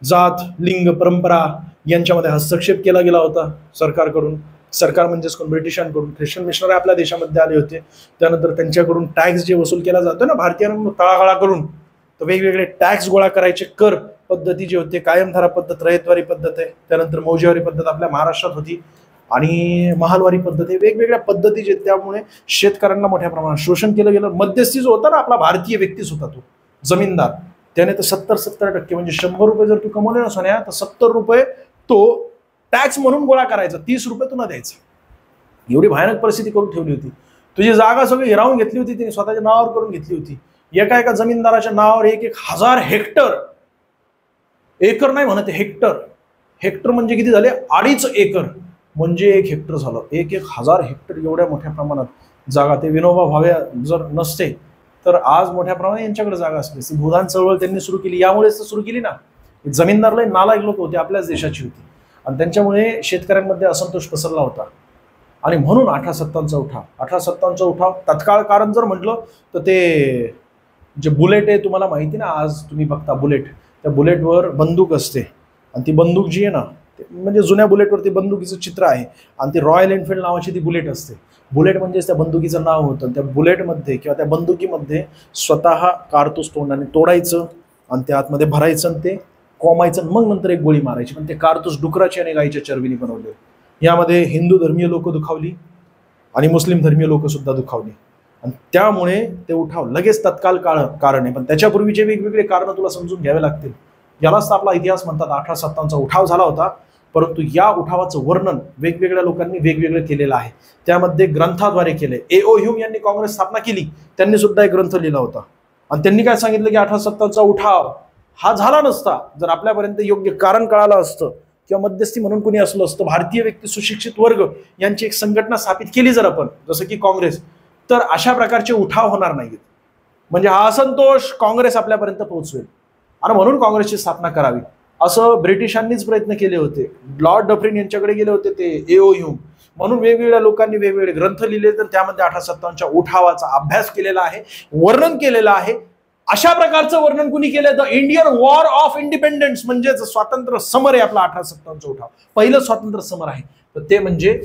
जात, लिंग, परंपरा यांच्यामध्ये हस्तक्षेप केला गेला होता सरकारकडून. सरकार म्हणजेच कोण? ब्रिटिशांकडून. ख्रिश्चन मिशनरी आपल्या देशामध्ये आले होते. त्यानंतर त्यांच्याकडून टॅक्स जे वसूल केला जातो ना भारतीयांना तळागाळाकडून, तर वेगवेगळे टॅक्स गोळा करायचे. कर पद्धती जे होते, कायमधारा पद्धत, रयतवारी पद्धत आहे, त्यानंतर मौजेवारी पद्धत आपल्या महाराष्ट्रात होती, आणि महालवारी पद्धत आहे. वेगवेगळ्या पद्धती जे, त्यामुळे शेतकऱ्यांना मोठ्या प्रमाणात शोषण केलं गेलं. मध्यस्थी जो होता ना आपला भारतीय व्यक्तीच होता तो जमीनदार, त्याने तर 70% म्हणजे 100 रुपये जर तू कमवले ना सोन्या, तर 70 रुपये तो टॅक्स म्हणून गोळा करायचा, 30 रुपये तुला द्यायचा. एवढी भयानक परिस्थिती करून ठेवली होती. तुझी जागा सगळी हिरावून घेतली होती, तिने स्वतःच्या नावावर करून घेतली होती. एका एका जमीनदाराच्या नावावर 1,000 हेक्टर, एकर नाही म्हणत, हेक्टर. हेक्टर म्हणजे किती झाले? 2.5 एकर म्हणजे 1 हेक्टर झालं. 1,000 हेक्टर एवढ्या मोठ्या प्रमाणात जागा. ते विनोबा भावे जर नसते तर आज मोठ्या प्रमाणात यांच्याकडे जागा असते. भूदान चळवळ त्यांनी सुरू केली, यामुळेच तर सुरू केली ना. जमीनदारला नालायक लोक होते, आपल्याच देशाची होती, आणि त्यांच्यामुळे शेतकऱ्यांमध्ये असंतोष पसरला होता. आणि म्हणून 1857चा उठाव तत्काळ कारण जर म्हटलं तर ते जे बुलेट आहे तुम्हाला माहिती ना, आज तुम्ही बघता बुलेट, त्या बुलेटवर बंदूक असते, आणि ती बंदूक जी आहे ना, म्हणजे जुन्या बुलेटवरती बंदुकीचं चित्र आहे, आणि ती रॉयल एनफिल्ड नावाची ती बुलेट असते. बुलेट म्हणजेच त्या बंदुकीचं नाव होतं. त्या बुलेटमध्ये किंवा त्या बंदुकीमध्ये स्वतः कारतूस तोंडाने तोडायचं आणि त्या आतमध्ये भरायचं आणि ते कोंबायचं, मग नंतर एक गोळी मारायची. पण ते कारतूस डुकराची आणि गायीच्या चरबीने बनवले. यामध्ये हिंदू धर्मीय लोक दुखावली आणि मुस्लिम धर्मीय लोक सुद्धा दुखावली, आणि त्यामुळे ते उठाव लगेच तत्काळ कारण आहे. पण त्याच्यापूर्वीचे वेगवेगळे कारण तुला समजून घ्यावे लागतील. यालाच आपला इतिहास म्हणतात. 1857चा उठाव झाला होता, परंतु या उठावाचं वर्णन वेगवेगळ्या लोकांनी वेगवेगळं केलेलं आहे. त्यामध्ये ग्रंथाद्वारे केले. A.O. ह्यूम यांनी काँग्रेस स्थापना केली, त्यांनी सुद्धा एक ग्रंथ लिहिला होता, आणि त्यांनी काय सांगितलं की 1857चा उठाव हा झाला नसता जर आपल्यापर्यंत योग्य कारण कळालं असतं, किंवा मध्यस्थी म्हणून कोणी असलं असतं, भारतीय व्यक्ती, सुशिक्षित वर्ग यांची एक संघटना स्थापित केली जर आपण, जसं की काँग्रेस, तर अशा प्रकारचे उठाव होणार नाहीत. म्हणजे हा असंतोष काँग्रेस आपल्यापर्यंत पोहोचवेल, आणि म्हणून काँग्रेसची स्थापना करावी असं ब्रिटिशांनीच प्रयत्न केले होते. लॉर्ड डफरिन यांच्याकडे गेले होते ते A.O. ह्यूम. म्हणून वेगवेगळ्या लोकांनी वेगवेगळे ग्रंथ लिहिले, तर त्यामध्ये 1857च्या उठावाचा अभ्यास केलेला आहे, वर्णन केलेलं आहे. अशा प्रकारचं वर्णन कुणी केलं? The Indian war of independence, म्हणजेच स्वातंत्र्य समर आहे आपला 1857चा उठाव. पहिलं स्वातंत्र्य समर आहे, तर ते म्हणजे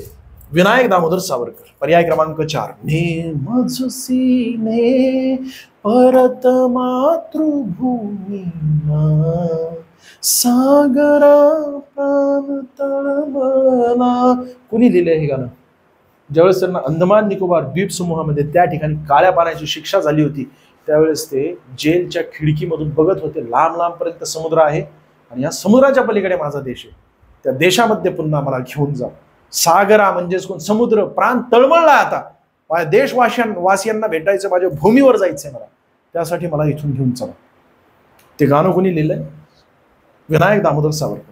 विनायक दामोदर सावरकर. पर्याय क्रमांक 4. नेमज सीने परत मातृभूमीला, सागरा प्राण तळमळला. कुणी लिहिलंय हे गाणं? ज्यावेळेस त्यांना अंदमान निकोबार द्वीप समूहामध्ये त्या ठिकाणी काळ्या पाण्याची शिक्षा झाली होती, त्यावेळेस ते जेलच्या खिडकीमधून बघत होते. लांब लांबपर्यंत समुद्र आहे, आणि या समुद्राच्या पलीकडे माझा देश आहे, त्या देशामध्ये पुन्हा मला घेऊन जा. सागरा म्हणजेच कोण? समुद्र. प्राण तळमळला आता, माझ्या देशवासियांना भेटायचं, माझ्या भूमीवर जायचंय मला, त्यासाठी मला इथून घेऊन चला. ते गाणं कोणी लिहिलंय? विनायक दामोदर सावरकर.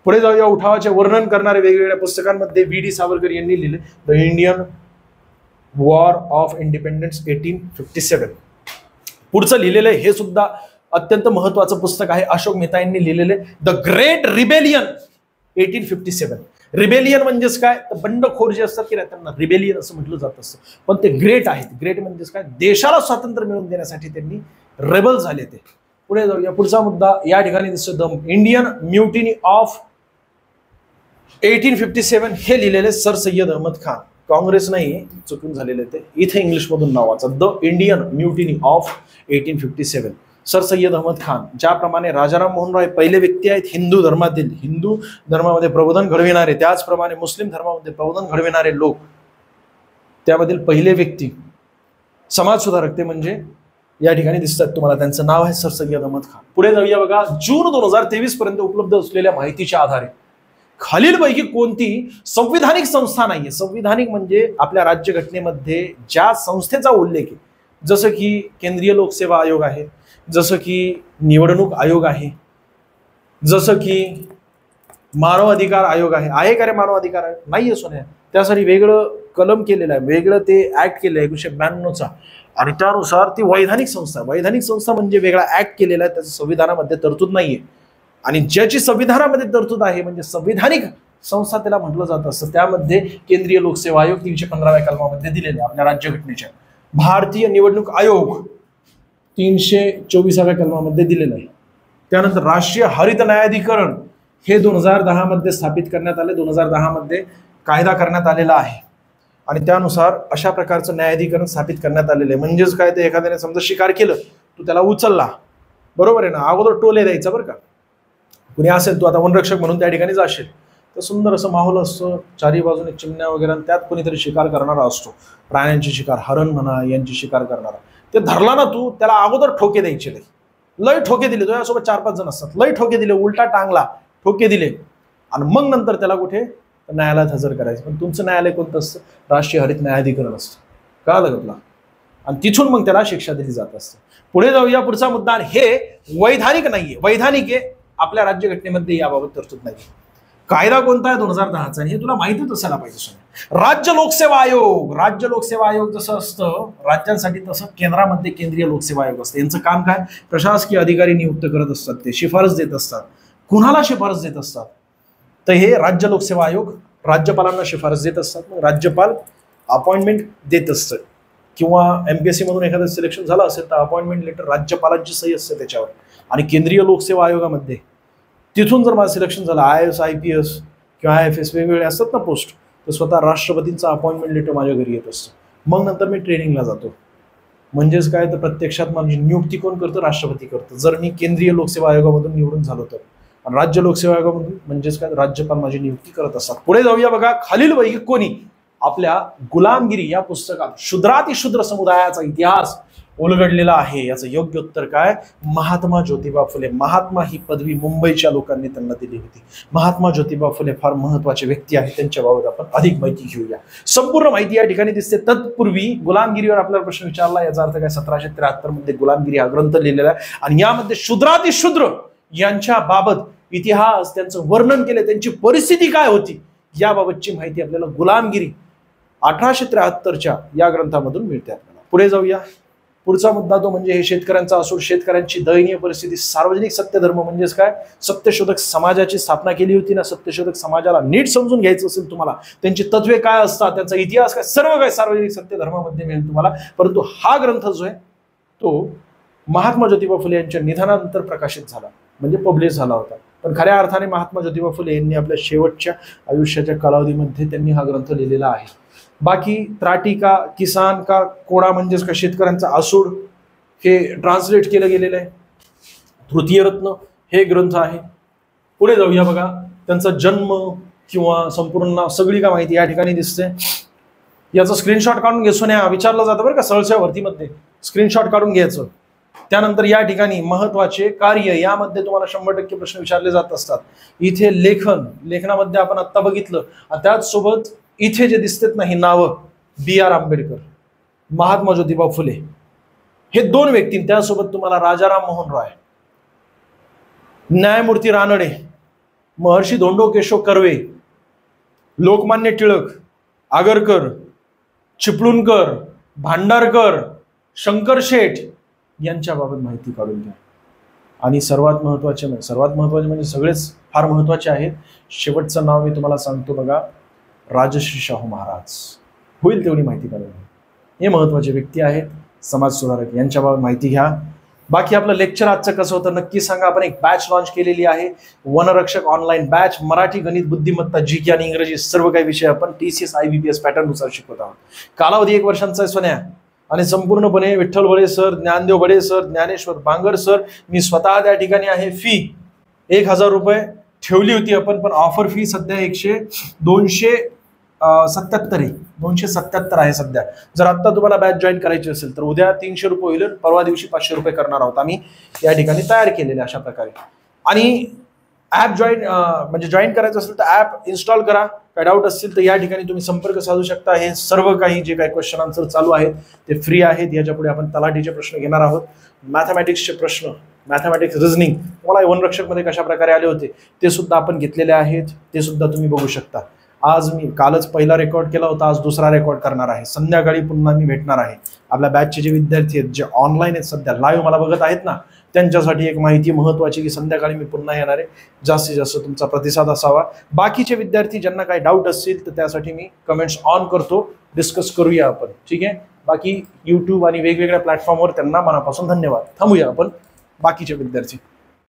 पुढे जाऊया. उठावाचे वर्णन करणारे वेगवेगळ्या पुस्तकांमध्ये V.D. सावरकर यांनी लिहिले the Indian war of independence 1857. पुढचं लिहिलेलं हे सुद्धा अत्यंत महत्वाचं पुस्तक आहे. अशोक मेहता यांनी लिहिलेले द ग्रेट रिबेलियन 1857. रिबेलियन म्हणजेच काय? तर बंडखोर जे असतात की नाही, त्यांना रिबेलियन असं म्हटलं जात असतं, पण ते ग्रेट आहेत. ग्रेट म्हणजेच काय? देशाला स्वातंत्र्य मिळवून देण्यासाठी त्यांनी रेबल झाले ते. पुढे जाऊया. पुढचा मुद्दा या ठिकाणी दिसतो द इंडियन म्युटिनी ऑफ 1857. हे लिहिलेले सर सय्यद अहमद खान. काँग्रेस नाही, चुकून झालेले ते. इथे इंग्लिश मधून नाव वाचा, the Indian mutiny of 1857. Sir Syed Ahmad Khan, ज्याप्रमाणे राजाराम मोहन रॉय पहिले व्यक्ती आहेत हिंदू धर्मातील, हिंदू धर्मामध्ये प्रबोधन घडविणारे, त्याचप्रमाणे मुस्लिम धर्मामध्ये प्रबोधन घडविणारे लोक, त्यामधील पहिले व्यक्ती समाज सुधारक ते म्हणजे या ठिकाणी दिसतात तुम्हाला, त्यांचं नाव आहे सर सय्यद अहमद खान. पुढे जाऊया बघा. जून 2023 पर्यंत उपलब्ध असलेल्या माहितीच्या आधारे खालीलपैकी कोणती संविधानिक संस्था नाहीये. संविधानिक म्हणजे आपल्या राज्यघटनेमध्ये ज्या संस्थेचा उल्लेख आहे, जसं की केंद्रीय लोकसेवा आयोग आहे, जसं की निवडणूक आयोग आहे, जसं की मानव अधिकार आयोग आहे का रे मानव अधिकार आयोग? नाहीये सोन्या. त्यासाठी वेगळं कलम केलेलं आहे, वेगळं ते ऍक्ट केलं आहे 1992चा, आणि त्यानुसार ती वैधानिक संस्था. वैधानिक संस्था म्हणजे वेगळा ऍक्ट केलेला आहे, त्याचं संविधानामध्ये तरतूद नाहीये. आणि ज्याची संविधानामध्ये तरतूद आहे म्हणजे संविधानिक संस्था त्याला म्हटलं जात असतं. त्यामध्ये केंद्रीय लोकसेवा आयोग 315व्या कलमामध्ये दिलेले आपल्या राज्यघटनेच्या. भारतीय निवडणूक आयोग 324व्या कलमामध्ये दिलेलं आहे. त्यानंतर राष्ट्रीय हरित न्यायाधिकरण हे 2010 मध्ये स्थापित करण्यात आले, 2010 मध्ये कायदा करण्यात आलेला आहे. आणि त्यानुसार अशा प्रकारचं न्यायाधिकरण स्थापित करण्यात आलेलं आहे. म्हणजेच काय, ते एखाद्याने समजा शिकार केलं, तू त्याला उचलला, बरोबर आहे ना, अगोदर टोले द्यायचा बरं का. कुणी असेल, तू आता वनरक्षक म्हणून त्या ठिकाणी जाशील, तर सुंदर असं माहोल असतं, चारी बाजूने चिमण्या वगैरे, त्यात कोणीतरी शिकार करणारा असतो, प्राण्यांची शिकार, हरण म्हणा यांची शिकार करणारा. ते धरला ना तू, त्याला अगोदर ठोके द्यायचे, लय ठोके दिले, तुझ्यासोबत 4-5 जण असतात, लय ठोके दिले, उलटा टांगला, ठोके दिले, आणि मग नंतर त्याला कुठे न्यायालयात हजर करायचं. पण तुमचं न्यायालय कोणतं असतं? राष्ट्रीय हरित न्यायाधिकरण असतं. कळालं का तुला? आणि तिथून मग त्याला शिक्षा दिली जात असते. पुढे जाऊया. पुढचा मुद्दा, हे वैधानिक नाहीये. वैधानिक आहे, आपल्या राज्यघटनेमध्ये याबाबत तरतूद नाही. कायदा कोणता आहे? 2010चा. हे तुला माहितीच असायला पाहिजे. राज्य लोकसेवा आयोग. राज्य लोकसेवा आयोग जसं असतं राज्यांसाठी, तसं केंद्रामध्ये केंद्रीय लोकसेवा आयोग असतं. यांचं काम काय? प्रशासकीय अधिकारी नियुक्त करत असतात, ते शिफारस देत असतात. कुणाला शिफारस देत असतात? तर हे राज्य लोकसेवा आयोग राज्यपालांना शिफारस देत असतात. मग राज्यपाल अपॉइंटमेंट देत असतं, किंवा MPSC मधून एखादं सिलेक्शन झालं असेल तर अपॉइंटमेंट लेटर राज्यपालांची सही असते त्याच्यावर. आणि केंद्रीय लोकसेवा आयोगामध्ये तिथून जर माझं सिलेक्शन झालं, IAS IPS किंवा IFS वेगवेगळे असतात ना पोस्ट, तर स्वतः राष्ट्रपतींचं अपॉइंटमेंट लेटर माझ्या घरी येत असतं. मग नंतर मी ट्रेनिंगला जातो. म्हणजेच काय, तर प्रत्यक्षात माझी नियुक्ती कोण करतं? राष्ट्रपती करतं, जर मी केंद्रीय लोकसेवा आयोगामधून निवडून झालो तर. आणि राज्य लोकसेवा आयोगामधून म्हणजेच काय, राज्यपाल माझी नियुक्ती करत असतात. पुढे जाऊया बघा. खालीलपैकी कोणी आपल्या गुलामगिरी या पुस्तकात शूद्रातिशूद्र समुदायाचा इतिहास उलगडलेला आहे? याचं योग्य उत्तर काय? महात्मा ज्योतिबा फुले. महात्मा ही पदवी मुंबईच्या लोकांनी त्यांना दिली होती. महात्मा ज्योतिबा फुले फार महत्वाचे व्यक्ती आहेत, त्यांच्याबाबत आपण अधिक माहिती घेऊया. संपूर्ण माहिती या ठिकाणी दिसते. तत्पूर्वी गुलामगिरीवर आपल्याला प्रश्न विचारला, याचा अर्थ काय? 1773 मध्ये गुलामगिरी हा ग्रंथ लिहिलेला आहे, आणि यामध्ये शूद्रातिशूद्र यांच्या बाबत इतिहास, त्यांचं वर्णन केले, त्यांची परिस्थिती काय होती याबाबतची माहिती आपल्याला गुलामगिरी 1873च्या या ग्रंथामधून मिळते आपल्याला. पुढे जाऊया. पुढचा मुद्दा तो म्हणजे हे शेतकऱ्यांचा असून शेतकऱ्यांची दयनीय परिस्थिती. सार्वजनिक सत्यधर्म म्हणजेच काय? सत्यशोधक समाजाची स्थापना केली होती ना. सत्यशोधक समाजाला नीट समजून घ्यायचं असेल तुम्हाला, त्यांची तत्वे काय असतात, त्यांचा इतिहास काय, सर्व काय सार्वजनिक सत्यधर्मामध्ये मिळेल तुम्हाला. परंतु हा ग्रंथ जो आहे तो महात्मा ज्योतिबा फुले यांच्या निधनानंतर प्रकाशित झाला, म्हणजे पब्लिश झाला होता. पण खऱ्या अर्थाने महात्मा ज्योतिबा फुले यांनी आपल्या शेवटच्या आयुष्याच्या कालावधीमध्ये त्यांनी हा ग्रंथ लिहिलेला आहे. बाकी त्राटी का किसान का कोडा म्हणजेच का शेतकऱ्यांचा आसूड हे ट्रान्सलेट केलं गेलेलं आहे. तृतीय रत्न हे ग्रंथ आहे. पुढे जाऊया बघा. त्यांचा जन्म किंवा संपूर्ण सगळी का माहिती या ठिकाणी दिसते. याचा स्क्रीनशॉट काढून घे सोन्या. विचारलं जातं बरं का सहळच्या भरतीमध्ये, स्क्रीनशॉट काढून घ्यायचं. त्यानंतर या ठिकाणी महत्वाचे कार्य, यामध्ये तुम्हाला 100% प्रश्न विचारले जात असतात. इथे लेखनामध्ये आपण आता बघितलं. त्याचसोबत इथे जे दिसतात ना ही नावं, BR आंबेडकर, महात्मा ज्योतिबा फुले हे दोन व्यक्ती, त्यासोबत तुम्हाला राजाराम मोहन रॉय, न्यायमूर्ती रानडे, महर्षी धोंडो केशव कर्वे, लोकमान्य टिळक, आगरकर, चिपळूणकर, भांडारकर, शंकर शेठ यांच्याबाबत माहिती काढून घ्या. आणि सर्वात महत्वाचे म्हणजे सगळेच फार महत्वाचे आहेत. शेवटचं नाव मी तुम्हाला सांगतो बघा, राजश्री शाहू महाराज. होईल तेवढी माहिती काढून घ्या. हे महत्वाचे व्यक्ती आहेत, समाज सुधारक, यांच्याबाबत माहिती घ्या. बाकी आपलं लेक्चर आजचं कसं होतं नक्की सांगा. आपण एक बॅच लॉन्च केलेली आहे, वनरक्षक ऑनलाईन बॅच. मराठी, गणित, बुद्धिमत्ता, GK आणि इंग्रजी सर्व काही विषय आपण TCS IBPS पॅटर्न नुसार शिकवत आहोत. कालावधी 1 वर्षांचा आहे सोन्या. आणि संपूर्णपणे विठ्ठल बडे सर, ज्ञानदेव बडे सर, ज्ञानेश्वर बांगर सर, मी स्वतः त्या ठिकाणी आहे. फी 1000 रुपये ठेवली होती आपण, पण ऑफर फी सध्या 277 आहे सध्या. जर आता तुम्हाला बॅच जॉईन करायची असेल तर उद्या 300 रुपये होईल, परवा दिवशी 500 रुपये करणार आहोत आम्ही या ठिकाणी तयार केलेले अशा प्रकारे. आणि ऍप म्हणजे जॉईन करायचं असेल तर ऍप इन्स्टॉल करा. काय डाऊट असतील तर या ठिकाणी तुम्ही संपर्क साधू शकता. हे सर्व काही जे काही क्वेश्चन आन्सर चालू आहेत ते फ्री आहेत. याच्या पुढे आपण तलाठीचे प्रश्न घेणार आहोत, मॅथमॅटिक्सचे प्रश्न, मॅथमॅटिक्स रिझनिंग तुम्हाला वनरक्षक मध्ये कशा प्रकारे आले होते ते सुद्धा आपण घेतलेले आहेत, ते सुद्धा तुम्ही बघू शकता. आज मी कालच पहिला रेकॉर्ड केला होता, आज दुसरा रेकॉर्ड करणार आहे. संध्याकाळी पुन्हा मी भेटणार आहे. आपल्या बॅचचे जे विद्यार्थी आहेत, जे ऑनलाईन आहेत, सध्या लाईव्ह मला बघत आहेत ना, त्यांच्यासाठी एक माहिती महत्वाची की संध्याकाळी मी पुन्हा येणार आहे. जास्तीत जास्त तुमचा प्रतिसाद असावा. बाकीचे विद्यार्थी ज्यांना काही डाऊट असतील तर त्यासाठी मी कमेंट्स ऑन करतो, डिस्कस करूया आपण. ठीक आहे. बाकी युट्यूब आणि वेगवेगळ्या प्लॅटफॉर्मवर त्यांना मनापासून धन्यवाद. थांबूया आपण बाकीचे विद्यार्थी.